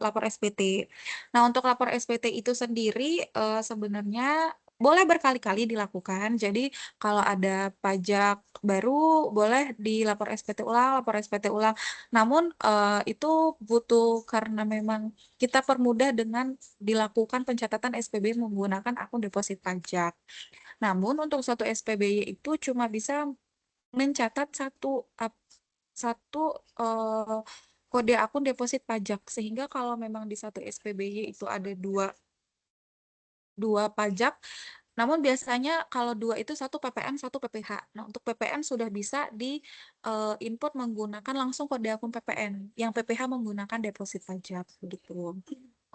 lapor SPT. Nah, untuk lapor SPT itu sendiri sebenarnya boleh berkali-kali dilakukan. Jadi, kalau ada pajak baru boleh dilapor SPT ulang, lapor SPT ulang. Namun itu butuh karena memang kita permudah dengan dilakukan pencatatan SPB menggunakan akun deposit pajak. Namun untuk suatu SPBY itu cuma bisa mencatat satu kode akun deposit pajak, sehingga kalau memang di satu SPBY itu ada dua pajak, namun biasanya kalau dua itu satu PPN satu PPH. Nah, untuk PPN sudah bisa di input menggunakan langsung kode akun PPN, yang PPH menggunakan deposit pajak gitu.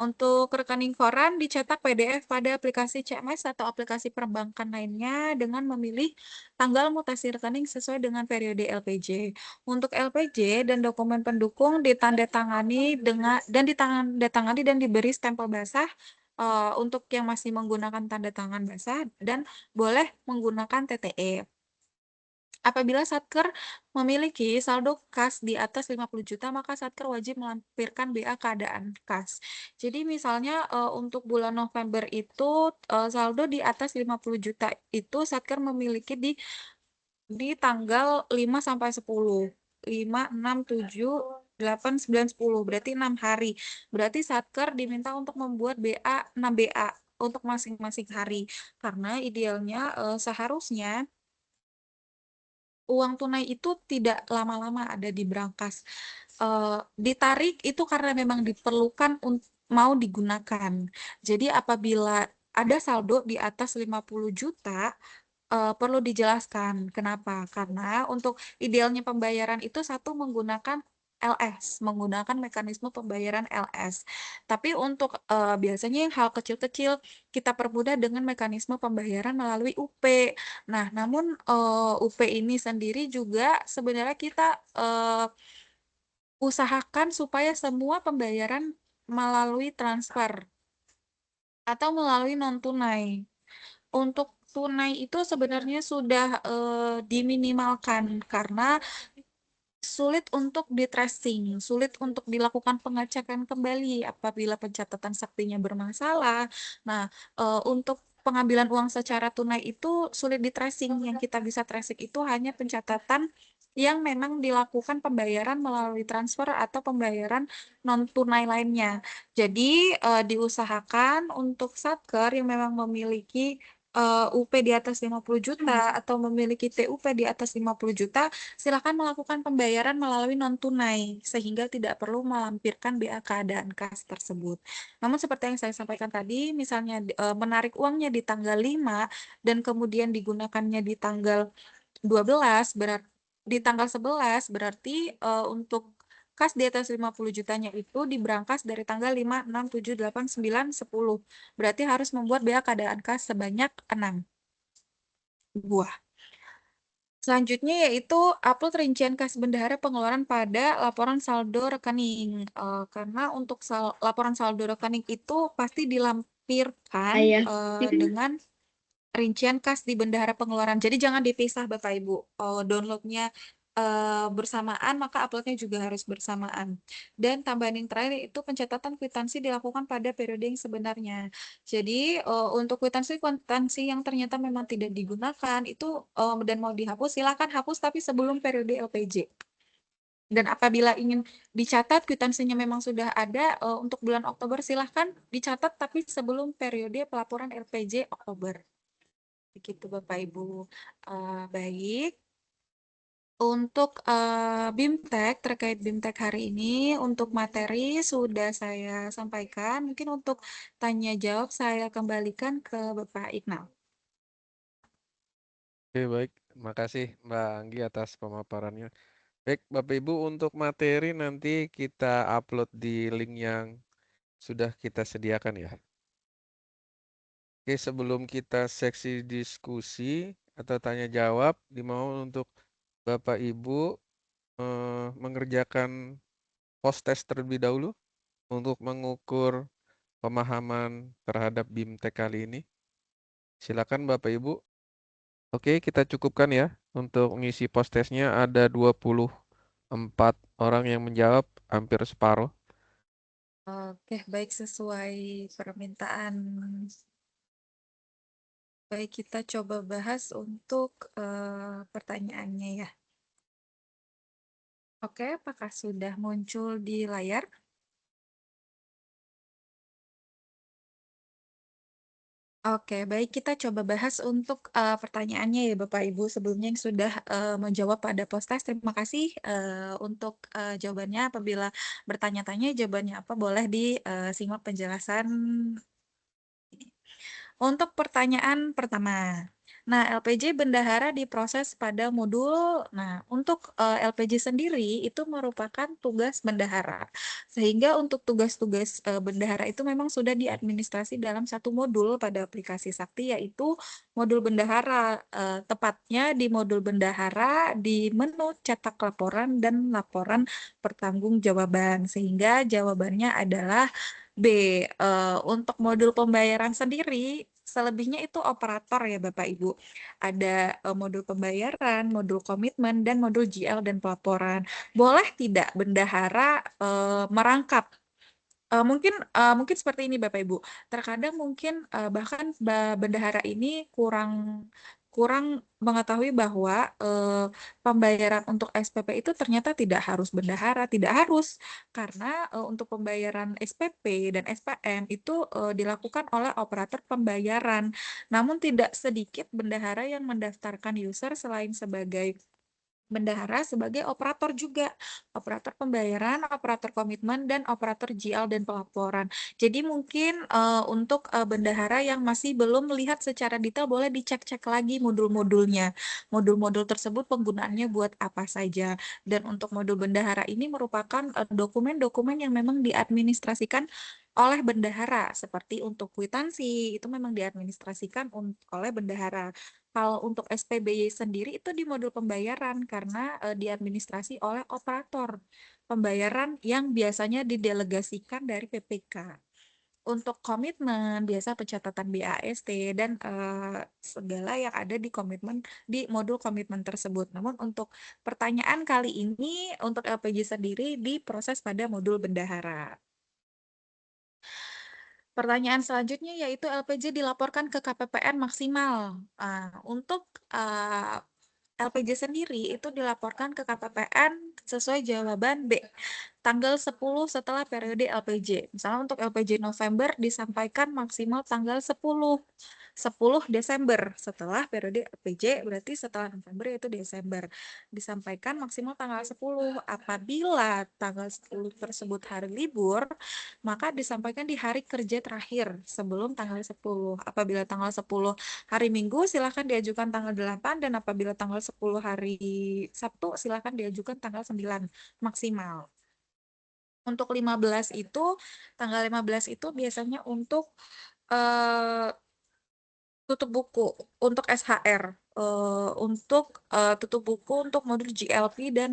Untuk rekening koran dicetak PDF pada aplikasi CMS atau aplikasi perbankan lainnya dengan memilih tanggal mutasi rekening sesuai dengan periode LPJ. Untuk LPJ dan dokumen pendukung ditandatangani dan diberi stempel basah untuk yang masih menggunakan tanda tangan basah dan boleh menggunakan TTE. Apabila Satker memiliki saldo kas di atas 50 juta, maka Satker wajib melampirkan BA keadaan kas. Jadi misalnya untuk bulan November itu saldo di atas 50 juta itu Satker memiliki di tanggal 5 sampai 10. 5, 6, 7, 8, 9, 10. Berarti 6 hari. Berarti Satker diminta untuk membuat BA 6 BA untuk masing-masing hari. Karena idealnya seharusnya uang tunai itu tidak lama-lama ada di brankas. Ditarik itu karena memang diperlukan mau digunakan. Jadi apabila ada saldo di atas 50 juta, perlu dijelaskan kenapa. Karena untuk idealnya pembayaran itu satu menggunakan LS, menggunakan mekanisme pembayaran LS. Tapi untuk biasanya yang hal kecil-kecil kita permudah dengan mekanisme pembayaran melalui UP. Nah, namun UP ini sendiri juga sebenarnya kita usahakan supaya semua pembayaran melalui transfer atau melalui non tunai. Untuk tunai itu sebenarnya sudah diminimalkan karena sulit untuk di-tracing, sulit untuk dilakukan pengecekan kembali apabila pencatatan saktinya bermasalah. Nah, untuk pengambilan uang secara tunai itu sulit di-tracing. Yang kita bisa tracing itu hanya pencatatan yang memang dilakukan pembayaran melalui transfer atau pembayaran non tunai lainnya. Jadi, diusahakan untuk Satker yang memang memiliki UP di atas 50 juta atau memiliki TUP di atas 50 juta, silakan melakukan pembayaran melalui non-tunai, sehingga tidak perlu melampirkan BA keadaan kas tersebut. Namun seperti yang saya sampaikan tadi, misalnya menarik uangnya di tanggal 5 dan kemudian digunakannya di tanggal 12, di tanggal 11, berarti untuk kas di atas 50 jutanya itu diberangkas dari tanggal 5, 6, 7, 8, 9, 10. Berarti harus membuat BA keadaan kas sebanyak 6 buah. Selanjutnya yaitu upload rincian kas bendahara pengeluaran pada laporan saldo rekening. Karena untuk laporan saldo rekening itu pasti dilampirkan Ayah. dengan rincian kas di bendahara pengeluaran. Jadi jangan dipisah Bapak Ibu. Downloadnya bersamaan, maka uploadnya juga harus bersamaan. Dan tambahan yang terakhir itu pencatatan kwitansi dilakukan pada periode yang sebenarnya. Jadi untuk kwitansi yang ternyata memang tidak digunakan itu dan mau dihapus, silakan hapus tapi sebelum periode LPJ. Dan apabila ingin dicatat kwitansinya memang sudah ada untuk bulan Oktober, silahkan dicatat tapi sebelum periode pelaporan LPJ Oktober. Begitu Bapak Ibu. Baik. Untuk BIMTEK, terkait BIMTEK hari ini, untuk materi sudah saya sampaikan. Mungkin untuk tanya jawab saya kembalikan ke Bapak Iqnal. Oke, baik. Terima kasih Mbak Anggi atas pemaparannya. Baik, Bapak Ibu, untuk materi nanti kita upload di link yang sudah kita sediakan ya. Oke, sebelum kita seksi diskusi atau tanya jawab, dimohon untuk Bapak Ibu mengerjakan post test terlebih dahulu untuk mengukur pemahaman terhadap BIMTEK kali ini. Silakan Bapak Ibu. Oke, kita cukupkan ya. Untuk mengisi post testnya ada 24 orang yang menjawab, hampir separuh. Oke, baik sesuai permintaan. Baik, kita coba bahas untuk pertanyaannya ya. Oke, apakah sudah muncul di layar? Oke, baik kita coba bahas untuk pertanyaannya ya Bapak Ibu sebelumnya yang sudah menjawab pada post test. Terima kasih untuk jawabannya. Apabila bertanya-tanya jawabannya apa boleh disimak penjelasan. Untuk pertanyaan pertama. Nah, LPJ bendahara diproses pada modul. Nah, untuk LPJ sendiri itu merupakan tugas bendahara. Sehingga untuk tugas-tugas bendahara itu memang sudah diadministrasi dalam satu modul pada aplikasi Sakti, yaitu modul bendahara. Tepatnya di modul bendahara di menu cetak laporan dan laporan pertanggungjawaban. Sehingga jawabannya adalah B. Untuk modul pembayaran sendiri, selebihnya itu operator ya Bapak Ibu. Ada modul pembayaran, modul komitmen, dan modul GL dan pelaporan. Boleh tidak bendahara merangkap? Mungkin seperti ini Bapak Ibu. Terkadang mungkin bahkan bendahara ini kurang kurang mengetahui bahwa pembayaran untuk SPP itu ternyata tidak harus bendahara, tidak harus karena untuk pembayaran SPP dan SPM itu dilakukan oleh operator pembayaran. Namun tidak sedikit bendahara yang mendaftarkan user selain sebagai bendahara sebagai operator juga, operator pembayaran, operator komitmen, dan operator GL dan pelaporan. Jadi mungkin untuk bendahara yang masih belum melihat secara detail boleh dicek-cek lagi modul-modulnya. Modul-modul tersebut penggunaannya buat apa saja. Dan untuk modul bendahara ini merupakan dokumen-dokumen yang memang diadministrasikan oleh bendahara, seperti untuk kwitansi itu memang diadministrasikan oleh bendahara. Kalau untuk SPBY sendiri itu di modul pembayaran karena diadministrasi oleh operator pembayaran yang biasanya didelegasikan dari PPK. Untuk komitmen biasa pencatatan BAST dan segala yang ada di komitmen di modul komitmen tersebut. Namun untuk pertanyaan kali ini untuk LPG sendiri diproses pada modul bendahara. Pertanyaan selanjutnya yaitu LPJ dilaporkan ke KPPN maksimal. Untuk LPJ sendiri itu dilaporkan ke KPPN sesuai jawaban B. Tanggal 10 setelah periode LPJ. Misalnya untuk LPJ November disampaikan maksimal tanggal 10 Desember setelah periode LPJ, berarti setelah November yaitu Desember. Disampaikan maksimal tanggal 10. Apabila tanggal 10 tersebut hari libur, maka disampaikan di hari kerja terakhir sebelum tanggal 10. Apabila tanggal 10 hari Minggu, silakan diajukan tanggal 8, dan apabila tanggal 10 hari Sabtu, silakan diajukan tanggal 9 maksimal. Untuk 15 itu, tanggal 15 itu biasanya untuk tutup buku untuk SHR, untuk tutup buku untuk modul GLP dan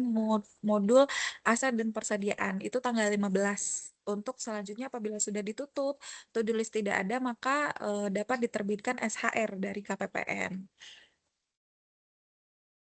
modul aset dan persediaan itu tanggal 15 Untuk selanjutnya apabila sudah ditutup, to-do list tidak ada, maka dapat diterbitkan SHR dari KPPN.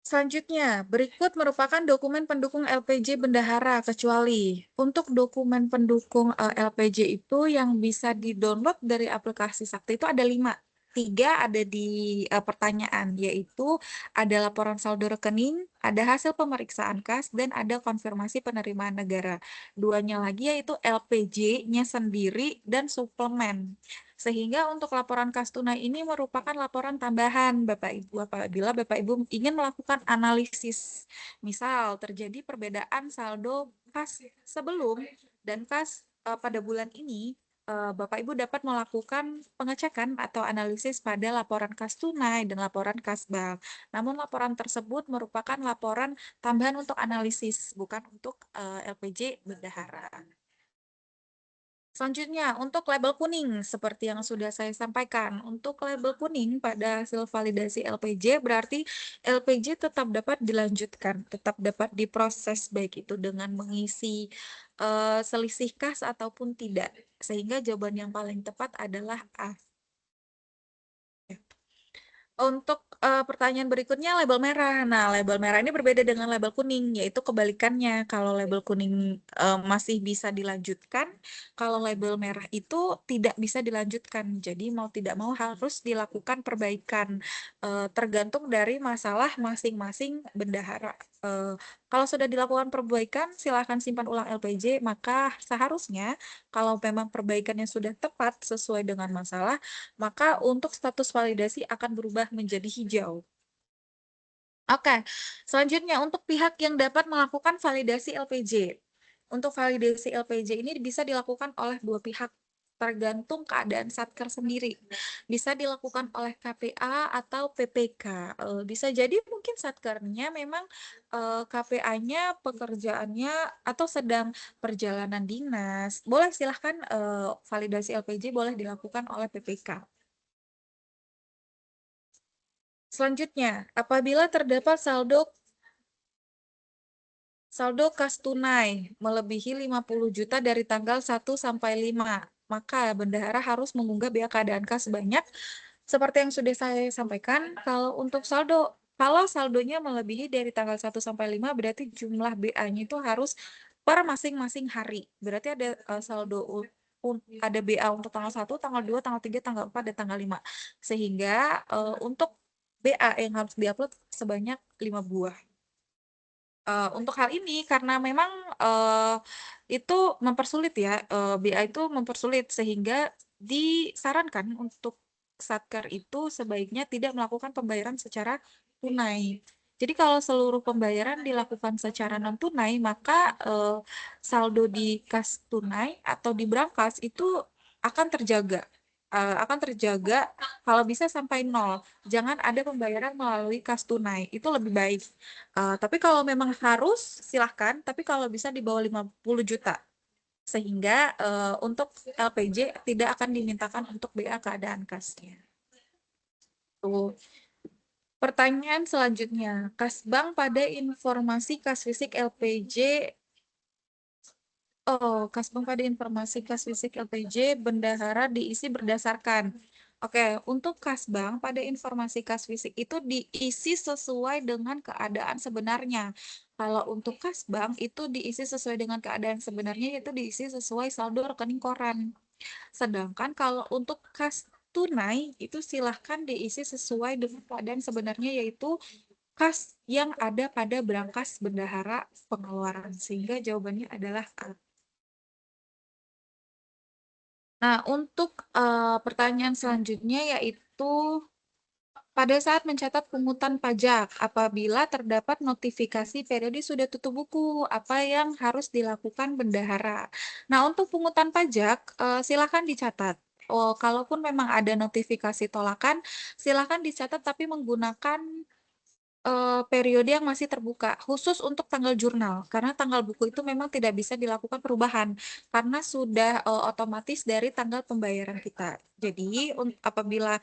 Selanjutnya, berikut merupakan dokumen pendukung LPJ bendahara, kecuali untuk dokumen pendukung LPJ itu yang bisa di-download dari aplikasi Sakti itu ada 5. 3 ada di pertanyaan, yaitu ada laporan saldo rekening, ada hasil pemeriksaan kas, dan ada konfirmasi penerimaan negara. 2-nya lagi yaitu LPJ-nya sendiri dan suplemen. Sehingga untuk laporan kas tunai ini merupakan laporan tambahan Bapak Ibu apabila Bapak Ibu ingin melakukan analisis. Misal terjadi perbedaan saldo kas sebelum dan kas pada bulan ini, Bapak Ibu dapat melakukan pengecekan atau analisis pada laporan kas tunai dan laporan kas bank. Namun laporan tersebut merupakan laporan tambahan untuk analisis, bukan untuk LPJ bendahara. Selanjutnya, untuk label kuning, seperti yang sudah saya sampaikan, untuk label kuning pada hasil validasi LPJ, berarti LPJ tetap dapat dilanjutkan, tetap dapat diproses, baik itu dengan mengisi selisih kas ataupun tidak. Sehingga jawaban yang paling tepat adalah A. Untuk pertanyaan berikutnya label merah. Nah, label merah ini berbeda dengan label kuning, yaitu kebalikannya. Kalau label kuning masih bisa dilanjutkan, kalau label merah itu tidak bisa dilanjutkan. Jadi mau tidak mau harus dilakukan perbaikan, tergantung dari masalah masing-masing bendahara. Kalau sudah dilakukan perbaikan, silakan simpan ulang LPJ, maka seharusnya kalau memang perbaikannya sudah tepat sesuai dengan masalah, maka untuk status validasi akan berubah menjadi hijau. Oke, selanjutnya untuk pihak yang dapat melakukan validasi LPJ. Untuk validasi LPJ ini bisa dilakukan oleh 2 pihak, tergantung keadaan Satker sendiri. Bisa dilakukan oleh KPA atau PPK. Bisa jadi mungkin Satkernya memang KPA-nya pekerjaannya atau sedang perjalanan dinas. Boleh silahkan validasi LPJ boleh dilakukan oleh PPK. Selanjutnya, apabila terdapat saldo kas tunai melebihi 50 juta dari tanggal 1 sampai 5, maka bendahara harus mengunggah BA keadaan kas sebanyak seperti yang sudah saya sampaikan. Kalau saldonya melebihi dari tanggal 1 sampai 5, berarti jumlah BA-nya itu harus per masing-masing hari. Berarti ada ada BA untuk tanggal 1, tanggal 2, tanggal 3, tanggal 4, dan tanggal 5. Sehingga untuk BA yang harus diupload sebanyak 5 buah. Untuk hal ini karena memang itu mempersulit ya, BA itu mempersulit sehingga disarankan untuk Satker itu sebaiknya tidak melakukan pembayaran secara tunai. Jadi kalau seluruh pembayaran dilakukan secara non tunai, maka saldo di kas tunai atau di brankas itu akan terjaga. Kalau bisa sampai 0. Jangan ada pembayaran melalui kas tunai. Itu lebih baik. Tapi kalau memang harus, silahkan. Tapi kalau bisa di bawah 50 juta. Sehingga untuk LPJ tidak akan dimintakan untuk BA keadaan kasnya. Tuh. Pertanyaan selanjutnya. Kas bank pada informasi kas fisik LPJ. Kas bank pada informasi kas fisik LPJ bendahara diisi berdasarkan. Oke, untuk kas bank pada informasi kas fisik itu diisi sesuai dengan keadaan sebenarnya. Kalau untuk kas bank itu diisi sesuai dengan keadaan sebenarnya, yaitu diisi sesuai saldo rekening koran. Sedangkan kalau untuk kas tunai itu silahkan diisi sesuai dengan keadaan sebenarnya, yaitu kas yang ada pada brankas bendahara pengeluaran. Sehingga jawabannya adalah A. Nah, untuk pertanyaan selanjutnya yaitu pada saat mencatat pungutan pajak, apabila terdapat notifikasi periode sudah tutup buku, apa yang harus dilakukan bendahara? Nah, untuk pungutan pajak, silakan dicatat. Kalaupun memang ada notifikasi tolakan, silakan dicatat tapi menggunakan periode yang masih terbuka, khusus untuk tanggal jurnal, karena tanggal buku itu memang tidak bisa dilakukan perubahan, karena sudah otomatis dari tanggal pembayaran kita. Jadi apabila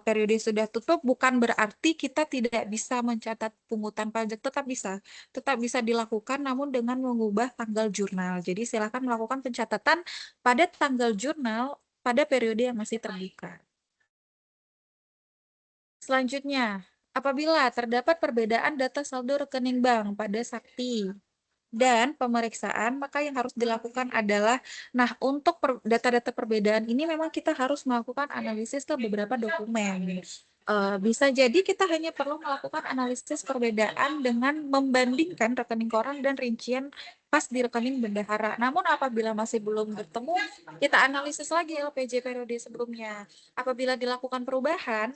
periode sudah tutup, bukan berarti kita tidak bisa mencatat pungutan pajak, tetap bisa dilakukan, namun dengan mengubah tanggal jurnal. Jadi silakan melakukan pencatatan pada tanggal jurnal pada periode yang masih terbuka. Selanjutnya, apabila terdapat perbedaan data saldo rekening bank pada sakti dan pemeriksaan, maka yang harus dilakukan adalah, nah untuk data-data perbedaan ini memang kita harus melakukan analisis ke beberapa dokumen. Bisa jadi kita hanya perlu melakukan analisis perbedaan dengan membandingkan rekening koran dan rincian pas di rekening bendahara. Namun apabila masih belum bertemu, kita analisis lagi LPJ periode sebelumnya. Apabila dilakukan perubahan,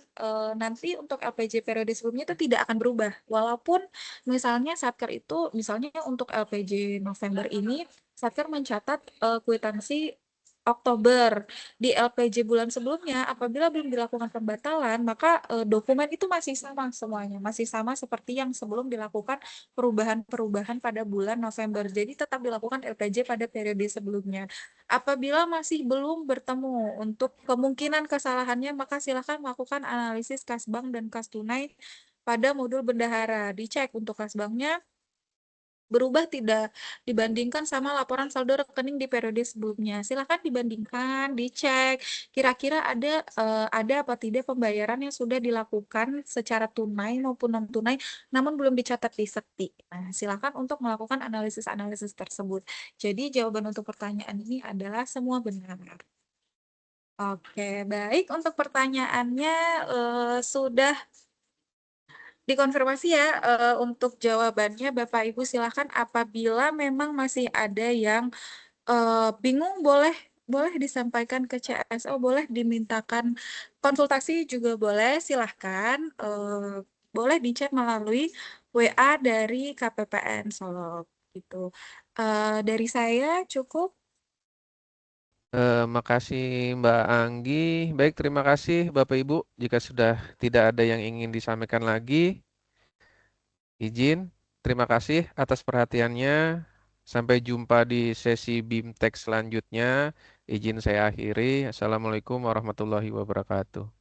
nanti untuk LPJ periode sebelumnya itu tidak akan berubah. Walaupun misalnya Satker itu, misalnya untuk LPJ November ini, Satker mencatat kwitansi Oktober. Di LPJ bulan sebelumnya, apabila belum dilakukan pembatalan, maka dokumen itu masih sama semuanya, masih sama seperti yang sebelum dilakukan perubahan-perubahan pada bulan November. Jadi tetap dilakukan LPJ pada periode sebelumnya. Apabila masih belum bertemu untuk kemungkinan kesalahannya, maka silakan melakukan analisis kas bank dan kas tunai pada modul bendahara. Dicek untuk kas banknya berubah tidak dibandingkan sama laporan saldo rekening di periode sebelumnya. Silakan dibandingkan, dicek kira-kira ada apa tidak pembayaran yang sudah dilakukan secara tunai maupun non tunai namun belum dicatat di sekti. Nah, silakan untuk melakukan analisis-analisis tersebut. Jadi jawaban untuk pertanyaan ini adalah semua benar. Oke, baik, untuk pertanyaannya sudah dikonfirmasi ya. Untuk jawabannya Bapak Ibu silakan, apabila memang masih ada yang bingung, boleh boleh disampaikan ke CSO, boleh dimintakan konsultasi juga boleh, silahkan. Boleh di-chat melalui WA dari KPPN Solo gitu. Dari saya cukup. Makasih Mbak Anggi. Baik, terima kasih Bapak Ibu. Jika sudah tidak ada yang ingin disampaikan lagi, izin. Terima kasih atas perhatiannya. Sampai jumpa di sesi BIMTEK selanjutnya. Izin saya akhiri. Assalamualaikum warahmatullahi wabarakatuh.